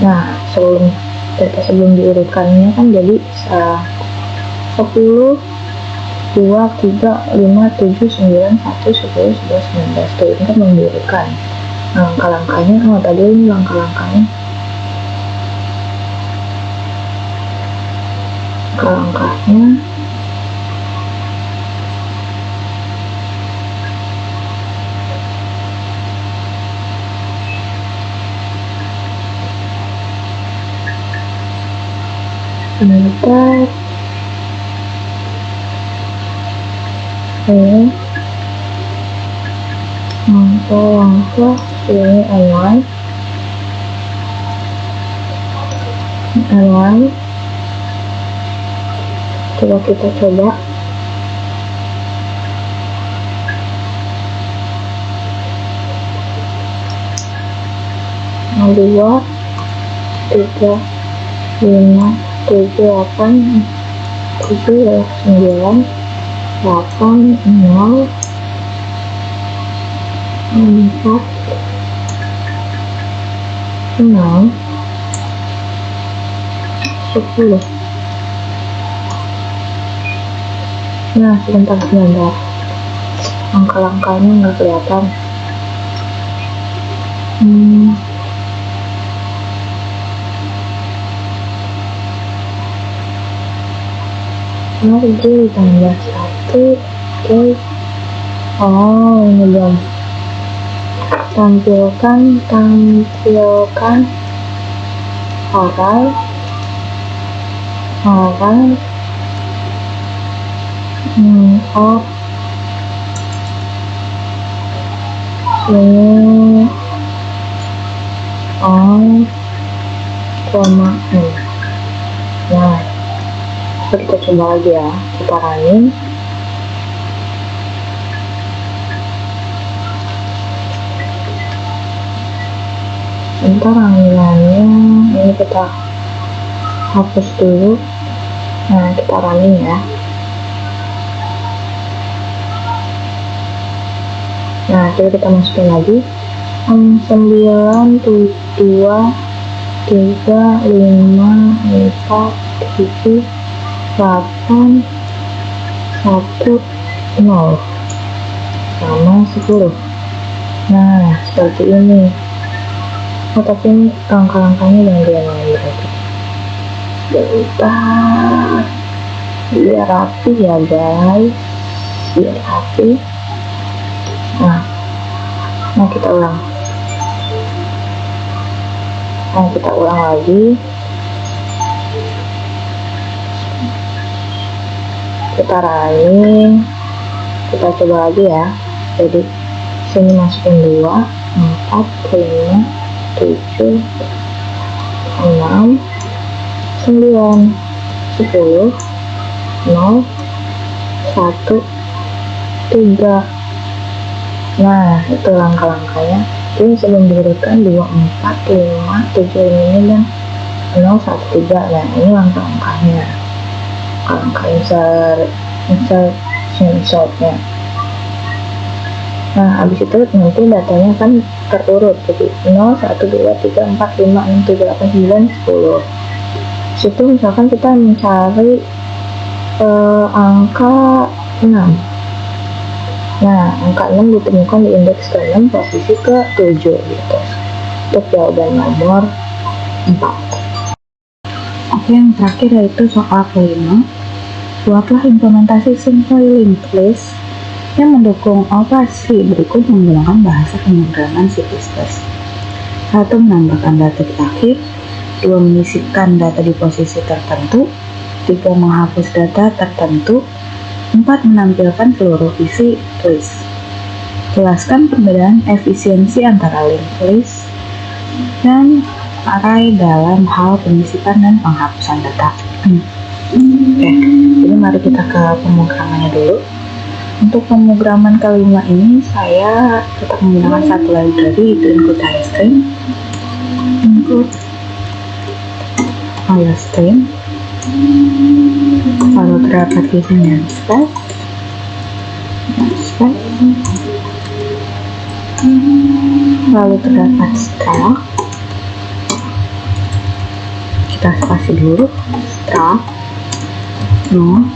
Nah, sebelum diurutkannya kan jadi 10, 2, 3, 5, 7, 9, 1, 10, 11, 19. Tuh, ini kan diurutkan. Langkah-langkahnya, tadi ini langkah-langkahnya. Sebentar. Ini langkah ini online. Coba kita coba. Nah, 2, 3, 5, 7, 8, 7, 9, 8, 0, 4, 6, 10. Nah, sebentar. Langkah-langkahnya nggak kelihatan. Mari tambah 1. Oke. Oh, ini belum. Tampilkan oral of ini on koma n. Nah, kita coba lagi ya, kita running. Bentar, runningannya ini kita hapus dulu. Nah, kita running ya. Nah, coba kita masukin lagi 9, 2, 3, 5, 4, 7, 8, 1, 0 sama 10. Nah, seperti ini. Tapi ini langkah-langkahnya yang dia lagi. Biar rapi ya guys, biar rapi. Nah, kita ulang. Kita ulang lagi. Kita running. Kita coba lagi ya. Jadi sini masukin 2, 4, 5, 7, 6, 9, 10, 0, 1, 3. Nah, itu langkah-langkahnya. Jadi sebelum diurutkan 2, 4, 5, 7 ini dan 0, 1, 3. Nah, ini langkah-langkahnya. Langkah insertnya. Nah, habis itu nanti datanya kan terurut. Jadi 0, 1, 2, 3, 4, 5, 6, 7, 8, 9, 10. Situ misalkan kita mencari angka 6. Nah, angka 6 ditemukan di indeks ke-6 posisi ke-7 gitu. Untuk jawaban nomor 4. Oke, yang terakhir yaitu soal kelima. Buatlah implementasi simple linked list yang mendukung operasi berikut menggunakan bahasa pemrograman C++. 1. Menambahkan data di akhir. 2. Menyisipkan data di posisi tertentu. 3. Menghapus data tertentu. 4. Menampilkan seluruh isi list. Jelaskan perbedaan efisiensi antara linked list dan array dalam hal penyisipan dan penghapusan data. Oke, jadi mari kita ke pemrogramannya dulu. Untuk pemrograman kelima ini saya tetap menggunakan satu library, yaitu include iostream. Lalu terdapat isinya space, lalu terdapat struct. Kita spasi dulu, struct, no.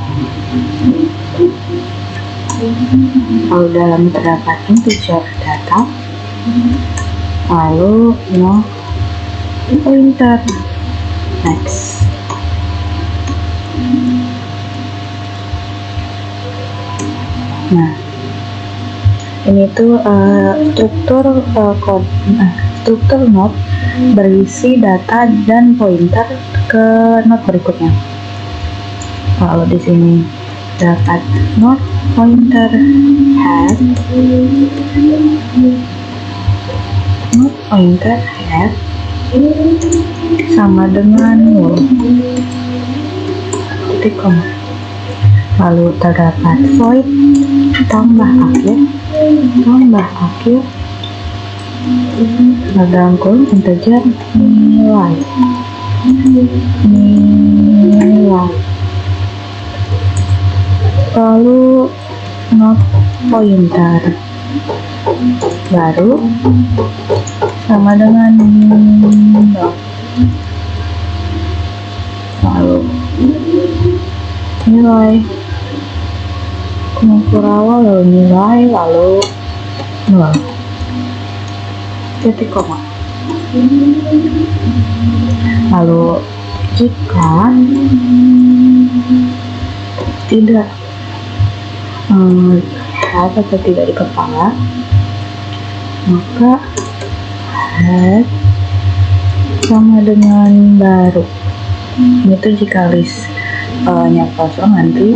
Lalu dalam terdapat integer data, lalu no pointer. Next. Nah, ini tuh struktur node berisi data dan pointer ke node berikutnya. Lalu di sini dapat node pointer head, node pointer head sama dengan null. Titik koma. Lalu terdapat void tambah akhir dalam kurung integer nilai. Lalu node pointer baru sama dengan node. Lalu nilai pengukur awal, lalu nilai, lalu nol. Titik koma. Lalu jika tidak head atau tidak di kepala, maka head sama dengan baru. Itu jika listnya kosong. Nanti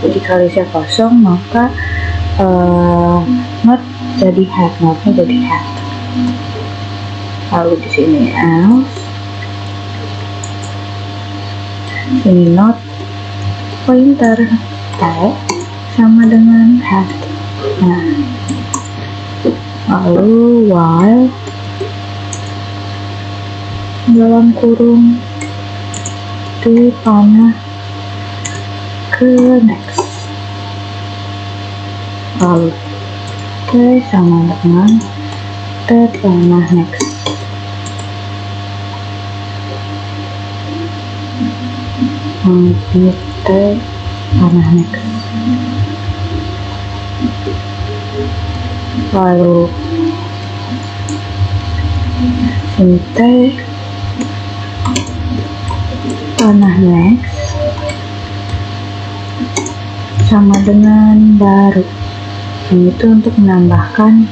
jika listnya kosong, maka node jadi head, node-nya jadi head. Lalu di sini else, ini node pointer t sama dengan head. Nah, lalu while dalam kurung di panah ke next. Lalu t sama dengan t panah next. Di t panah next. Lalu ini t panah next sama dengan baru. Ini itu untuk menambahkan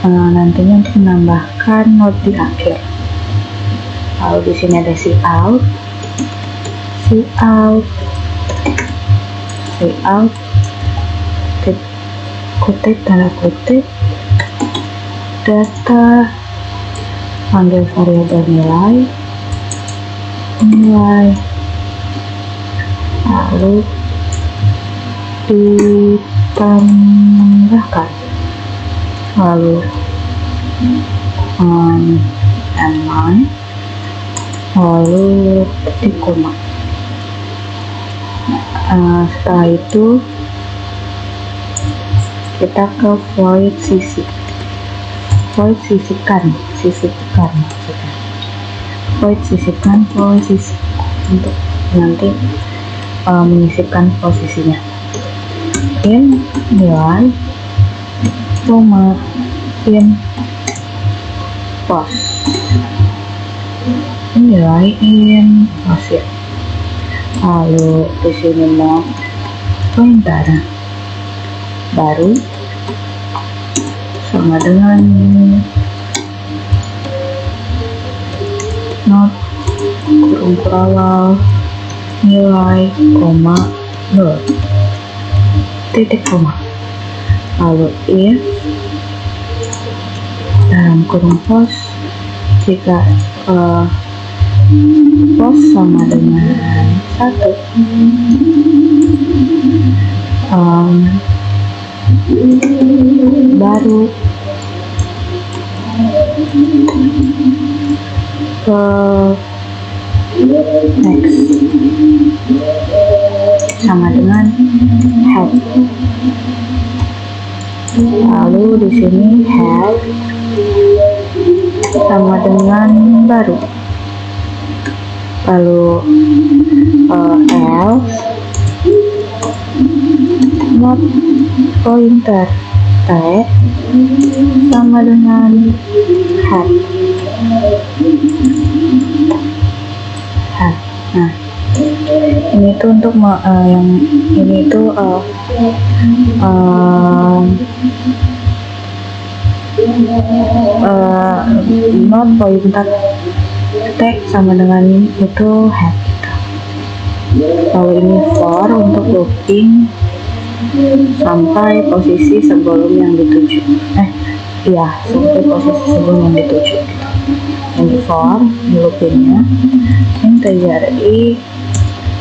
nantinya untuk menambahkan node di akhir. Lalu di sini ada cout, kutip tanda kutip data, panggil variabel nilai, nilai, lalu ditambahkan, lalu M9, lalu titik koma. Setelah itu kita ke void sisihkan maksudnya. Void sisihkan posisi untuk nanti menyisipkan posisinya. In nilai in post, nilai in post ya. Lalu di sini mau pointer baru sama dengan not kurung awal nilai koma 0 titik koma, lalu if dalam kurung post jika post sama dengan 1 baru ke next sama dengan head, lalu di sini head sama dengan baru, lalu else not pointer T sama dengan head. Nah, ini tuh untuk yang ini tuh not pointer T sama dengan itu head gitu. Lalu ini for untuk looping sampai posisi sebelum yang dituju. Sampai posisi sebelum yang dituju. Ini for loopingnya integer i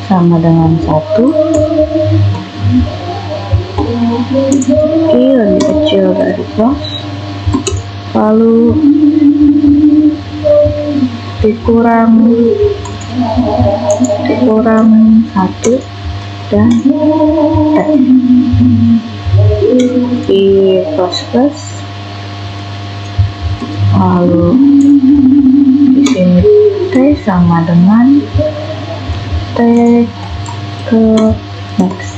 sama dengan 1, i lebih kecil dari plus, lalu dikurang 1 dan T i plus plus, lalu di sini T sama dengan T ke next.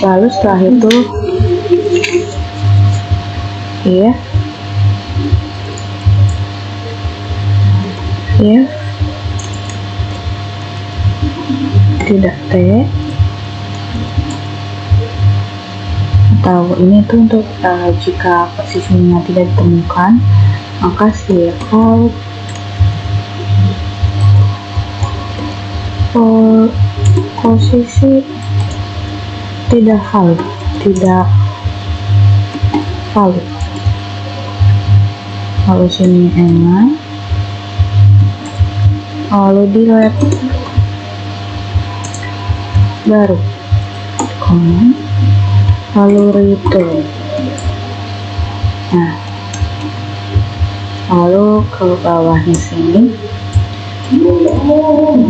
Lalu setelah itu tidak T, atau ini tuh untuk jika posisinya tidak ditemukan, maka si posisi tidak valid. Lalu sini enak, lalu delete baru comment, lalu return. Nah, lalu ke bawahnya sini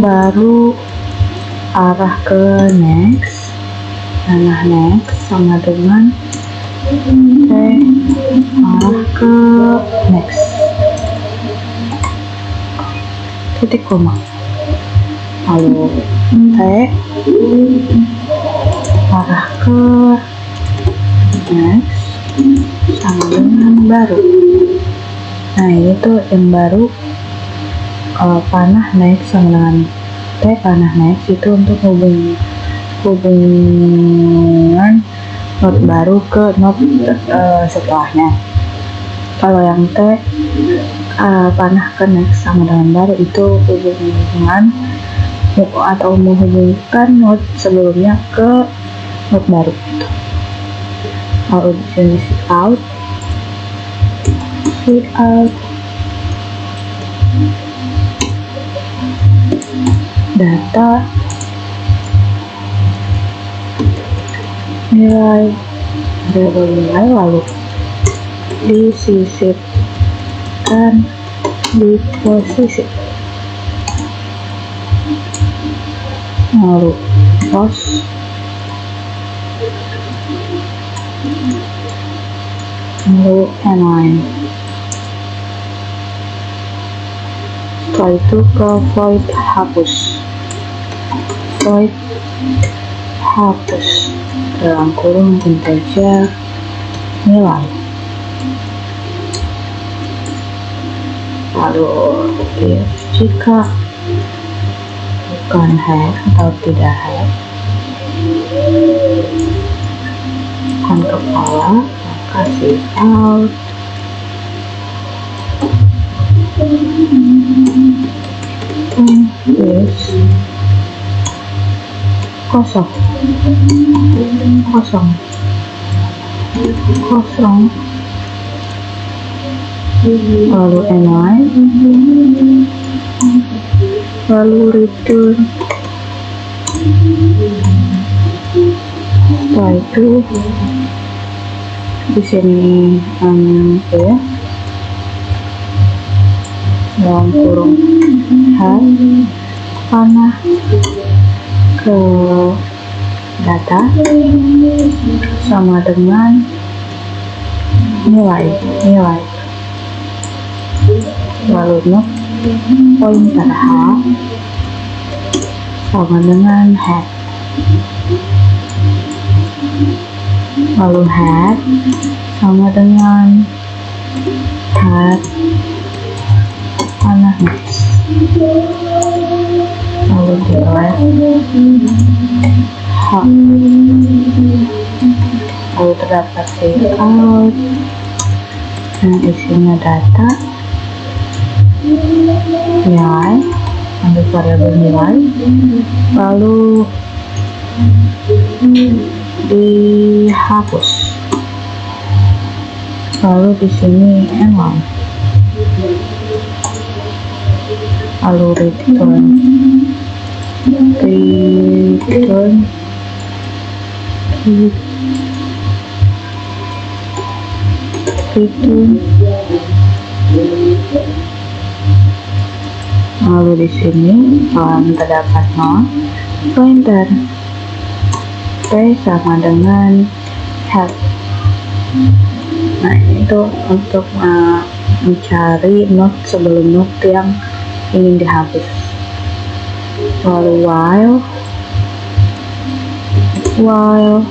baru arah ke next. Nah, next sama dengan arah ke next titik koma, lalu T arah ke next sama dengan baru. Nah, ini tuh yang baru panah next sama dengan T panah next itu untuk hubungan not baru ke not setelahnya. Kalau yang T panah ke next sama dengan baru itu hubungan atau menghubungkan not sebelumnya ke not baru gitu. Lalu di sini switch out data, nilai variabel nilai, lalu disisipkan di posisi, lalu close, lalu align. Setelah itu ke void hapus dalam kurung integer nilai, lalu if jika bukan hash atau tidak hash bukan kepala, maka save out. Yes, kosong, lalu align, lalu return. Setelah itu di sini ya, dalam kurung hash panah ke data sama dengan nilai, lalu not pointer h sama dengan head, lalu head sama dengan head panah next, lalu delete h, lalu terdapat save out. Nah, isinya data nilai, ambil variabel nilai, lalu dihapus, lalu di sini align, lalu return lalu di sini terdapat non pointer p sama dengan head. Nah, itu untuk mencari not sebelum not yang ingin dihapus. Lalu while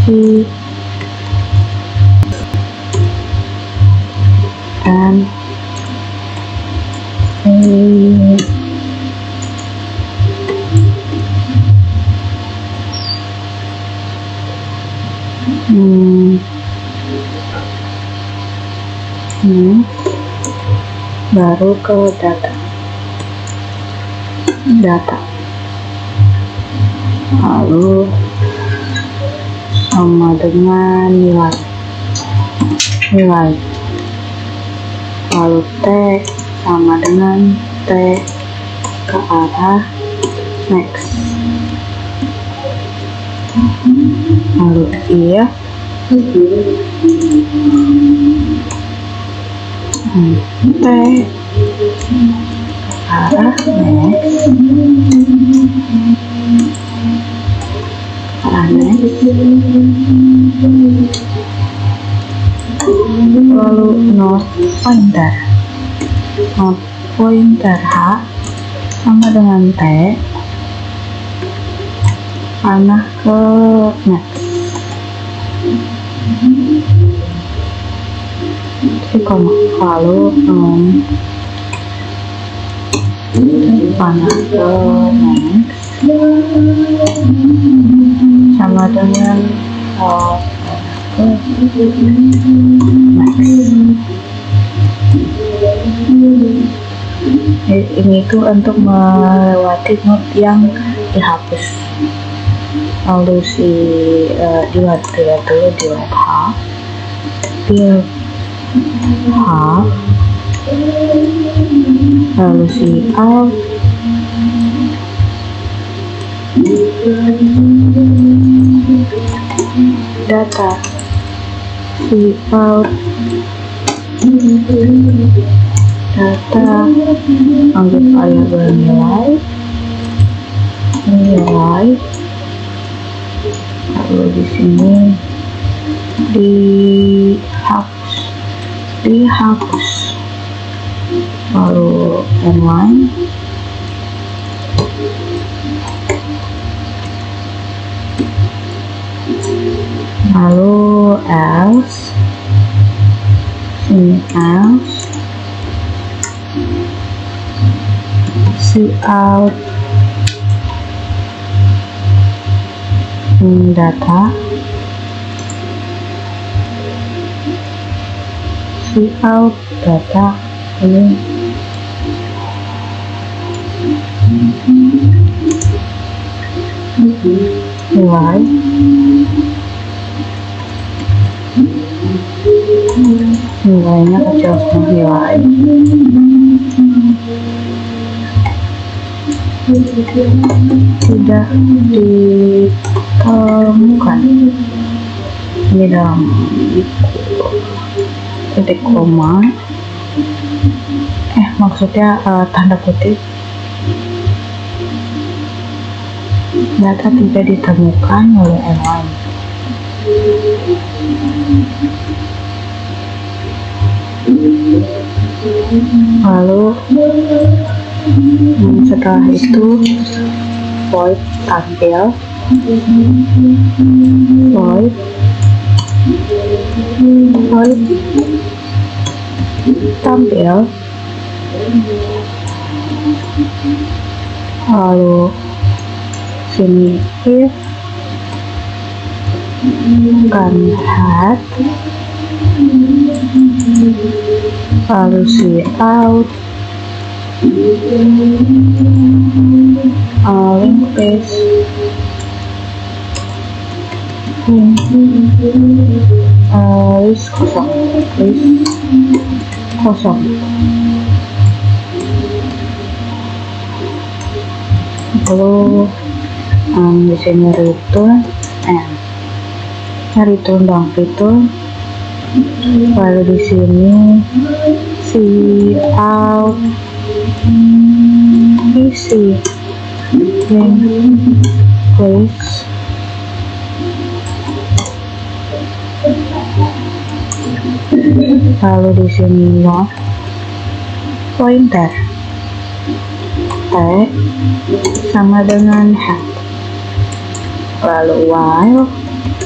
c dan baru ke data lalu sama dengan nilai, lalu T sama dengan T ke arah next, lalu if T ke arah next, lalu not pointer h sama dengan T panah ke next, lalu panah ke next sama dengan ini tuh untuk melewati not yang dihapus. lalu dilihat dulu dilihat half, lalu out, data out, data, ambil variabel nilai, lalu di sini dihapus, lalu inline, lalu else, sini else, out, data, out, data, ini nilai, nilainya kecil sama nilai, tidak ditemukan. Ini dalam titik koma, maksudnya tanda kutip, data tidak ditemukan oleh inline. Lalu setelah itu void tampil, void tampil, lalu sini if kan hat, lalu out, link paste, list kosong, lalu di sini return dong itu, lalu di sini out, isi link place, lalu di sini not pointer t sama dengan hat, lalu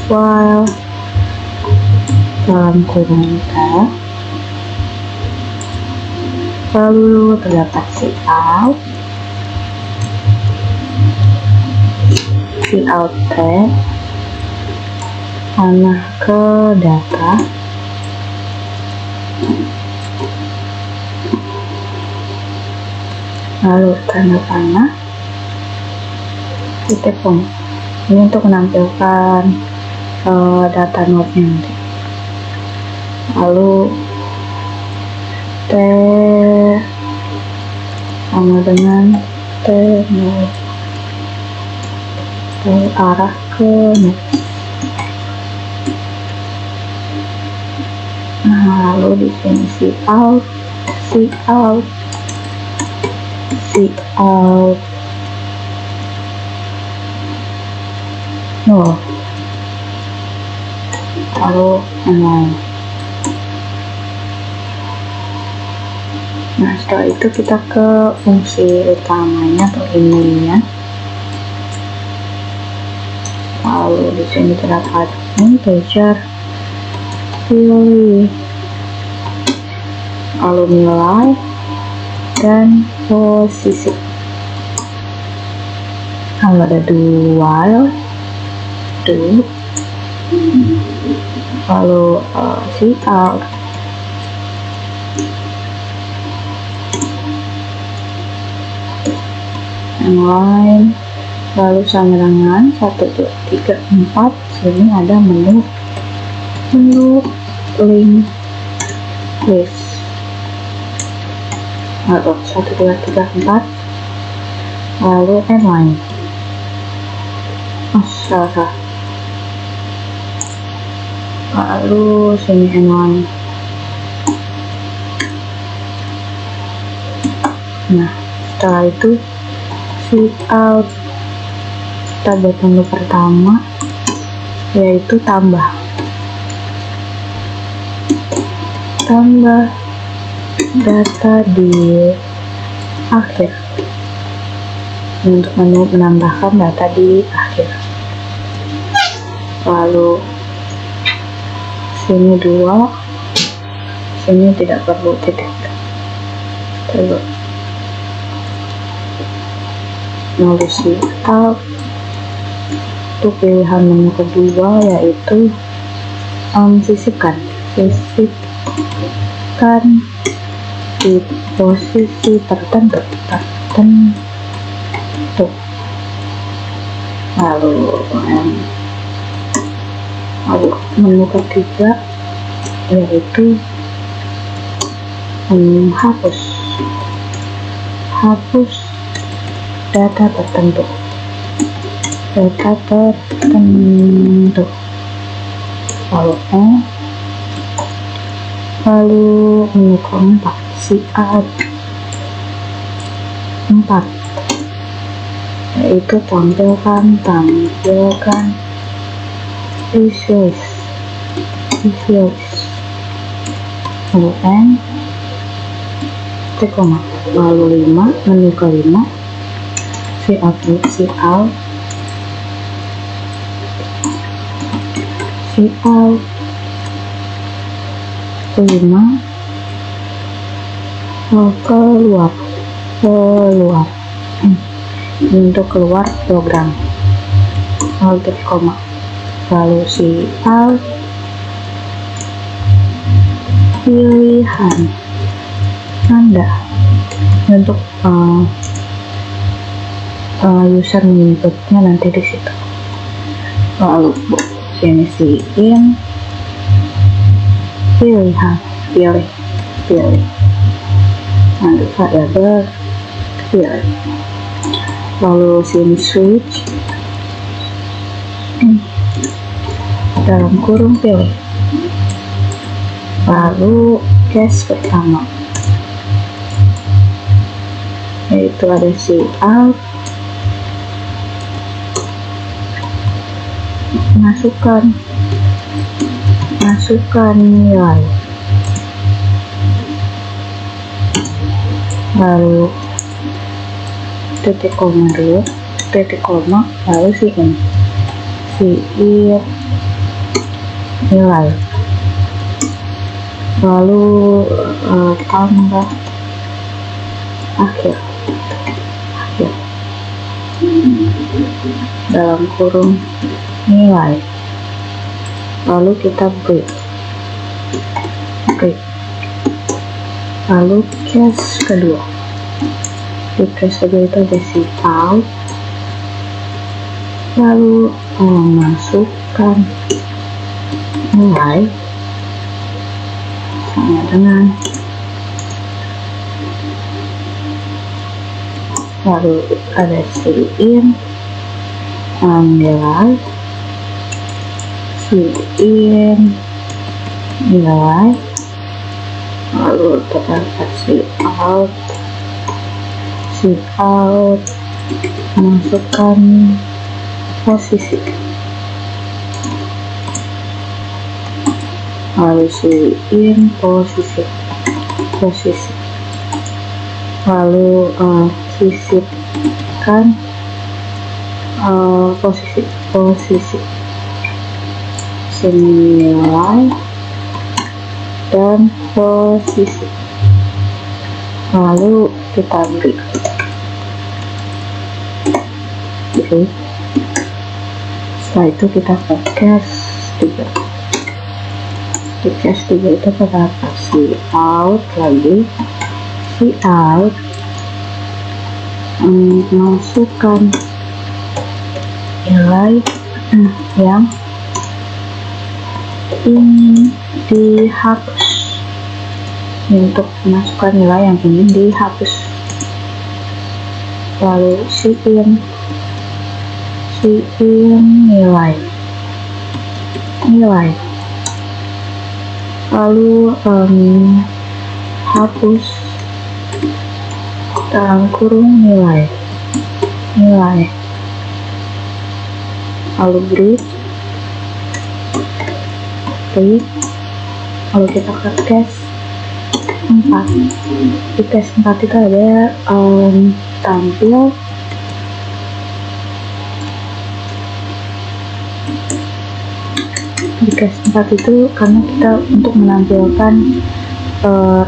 while dalam kurung t, lalu terdapat out t panah ke data, lalu tanda panah titik koma. Ini untuk menampilkan data node nanti. Lalu T sama dengan T node, T arah ke node. Nah, lalu di sini out, lalu inline. Nah, setelah itu kita ke fungsi utamanya atau ininya. Lalu di sini terdapat integer, lalu nilai dan posisi. Kalau ada while, lalu out, inline, lalu sama dengan 1, 2, 3, 4. Sini ada menu link list. Lalu 1, 2, 3, 4, lalu align. Salah. Lalu sini align. Nah, setelah itu switch out. Kita buat menu pertama, yaitu tambah data di akhir. Untuk menu menambahkan data di akhir. Lalu sini 2, sini tidak perlu titik. Lalu switch out. Untuk pilihan menu kedua, yaitu sisipkan di posisi tertentu. Lalu menu ketiga, yaitu hapus data tertentu. Lalu menu keempat, out 4, yaitu tampilkan visuals. Lalu lalu 5, menu kelima, out 5, keluar untuk keluar program. Lalu out pilihan Anda untuk user menginputnya nanti di situ. Lalu sini pilih nanti variabel pilih. Lalu sini switch dalam kurung pilih. Lalu case pertama, yaitu ada out, masukkan nilai, lalu titik koma, lalu nilai, lalu tambah akhir dalam kurung nilai, lalu kita break, lalu case kedua. Di case kedua itu ada out, lalu masukkan nilai sama dengan, lalu ada nilai, lalu terdapat out, masukkan posisi, lalu posisi, lalu sisipkan posisi nilai dan posisi, lalu kita break. Setelah itu kita ke case 3. Di case 3 itu terdapat out, masukkan nilai yang ingin dihapus. Untuk masukkan nilai yang ingin dihapus, lalu siin nilai, lalu hapus dalam kurung nilai, lalu break, lalu kita ke case 4. Di case 4 itu ada tampil, di case 4 itu karena kita untuk menampilkan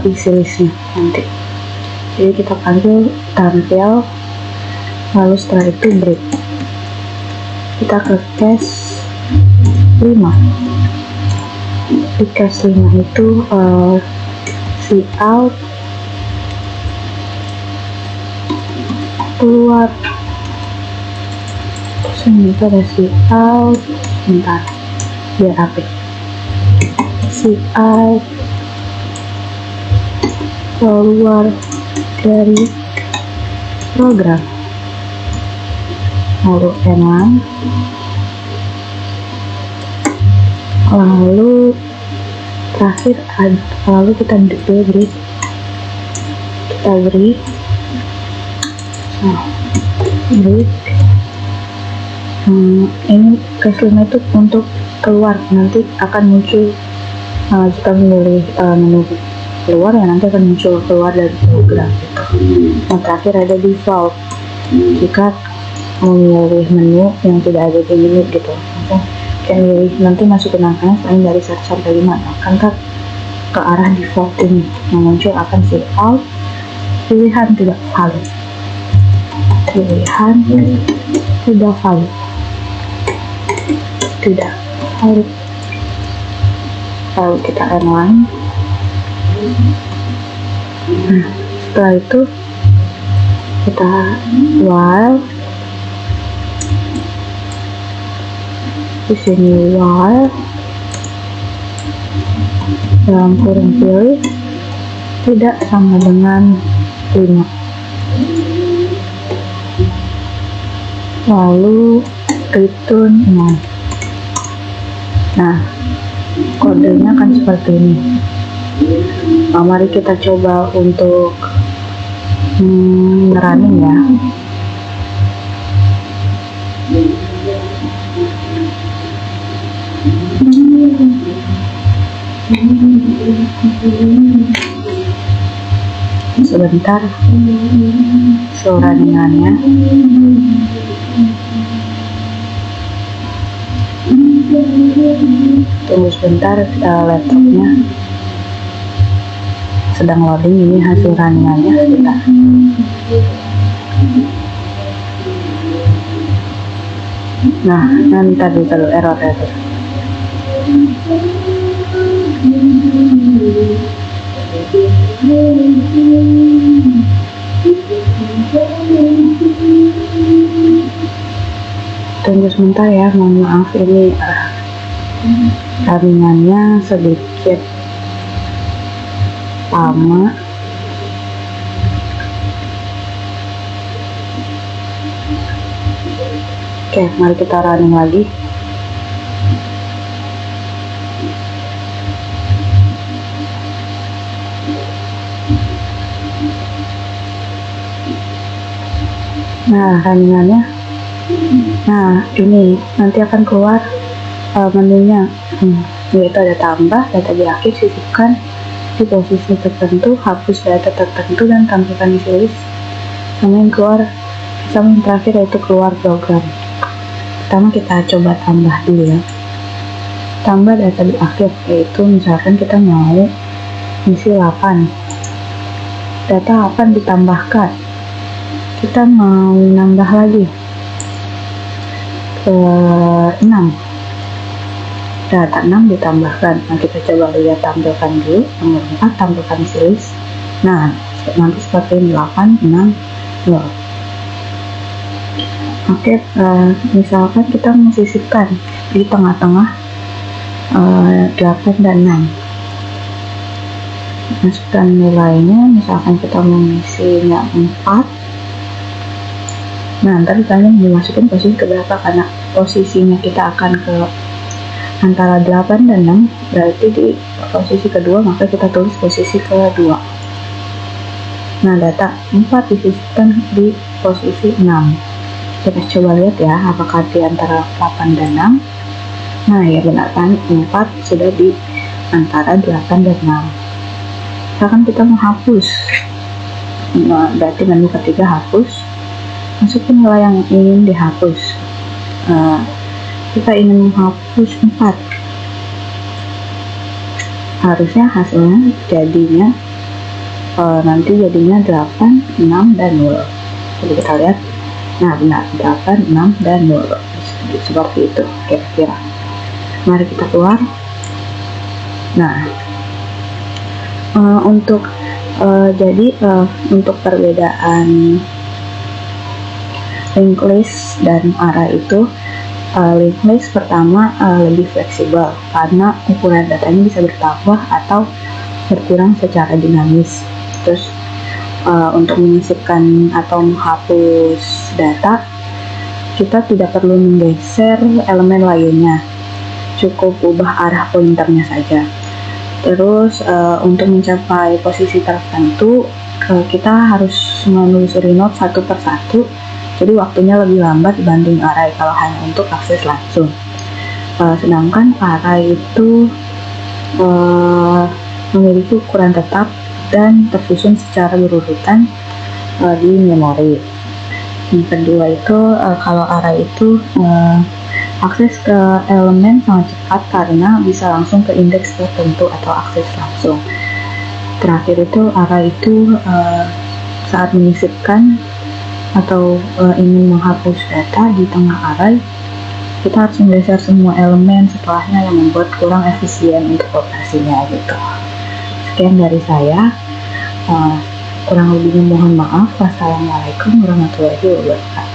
isi listnya nanti, jadi kita panggil tampil, lalu setelah itu break. Kita ke case 5. Di case 5 itu out keluar, terus ini itu ada out, bentar biar rapi, out keluar dari program, lalu N1, lalu terakhir lalu kita beri ini case 5 itu untuk keluar, nanti akan muncul jika memilih menu keluar ya nanti akan muncul keluar dari program gitu. Yang terakhir ada default, jika memilih menu yang tidak ada di menu gitu, nanti masukin angkanya selain dari 1 sampai 5 akan ke arah default ini yang muncul akan out, pilihan tidak valid, lalu kita N1. Setelah itu kita while, di sini while dalam kurung pilih tidak sama dengan 5, lalu return 0. Nah, kodenya kan seperti ini. Mari kita coba untuk running ya. Sebentar, runningannya. Tunggu sebentar, laptopnya sedang loading, ini hasil runningannya. Bentar. Nah, tadi error. Tunggu sebentar ya, mohon maaf ini runningannya sedikit lama. Oke, mari kita running lagi. Nah, runningannya. Nah, ini nanti akan keluar menunya, yaitu ada tambah, data di akhir, sisipkan di posisi tertentu, hapus data tertentu, dan tampilkan isi list. Sama yang terakhir yaitu keluar program. Pertama kita coba tambah dulu ya. Tambah data di akhir, yaitu misalkan kita mau isi 8, data 8 ditambahkan, kita mau nambah lagi ke 6, data 6 ditambahkan. Nah, kita coba lihat, tampilkan dulu nomor 4, tampilkan isi list. Nah, nanti seperti ini, 8, 6, 2. Oke, misalkan kita menyisipkan di tengah-tengah 8 dan 6. Masukkan nilainya, misalkan kita mengisinya 4. Nah, ntar ditanya dimasukin posisi ke berapa, karena posisinya kita akan ke antara 8 dan 6, berarti di posisi kedua, maka kita tulis posisi kedua. Nah, data 4 disisipkan di posisi 6. Kita coba lihat ya, apakah di antara 8 dan 6. Nah, ya benar kan, 4 sudah di antara 8 dan 6. Misalkan kita mau hapus, nah, berarti menu ketiga hapus, masukin nilai yang ingin dihapus. Kita ingin menghapus 4, harusnya hasilnya jadinya nanti jadinya 8, 6, dan 0. Jadi kita lihat, nah benar, 8, 6, dan 0. Seperti itu kira-kira. Mari kita keluar. Nah, untuk untuk perbedaan linked list dan array itu, linked list pertama lebih fleksibel karena ukuran datanya bisa bertambah atau berkurang secara dinamis. Terus untuk menyisipkan atau menghapus data, kita tidak perlu menggeser elemen lainnya, cukup ubah arah pointernya saja. Terus untuk mencapai posisi tertentu, kita harus menelusuri node satu per satu, jadi waktunya lebih lambat dibanding array kalau hanya untuk akses langsung. Sedangkan array itu memiliki ukuran tetap dan tersusun secara berurutan di memori. Yang kedua itu, kalau array itu akses ke elemen sangat cepat karena bisa langsung ke indeks tertentu atau akses langsung. Terakhir itu, array itu saat menyisipkan atau ingin menghapus data di tengah array, kita harus menggeser semua elemen setelahnya yang membuat kurang efisien untuk operasinya gitu. Sekian dari saya, kurang lebihnya mohon maaf. Wassalamualaikum warahmatullahi wabarakatuh.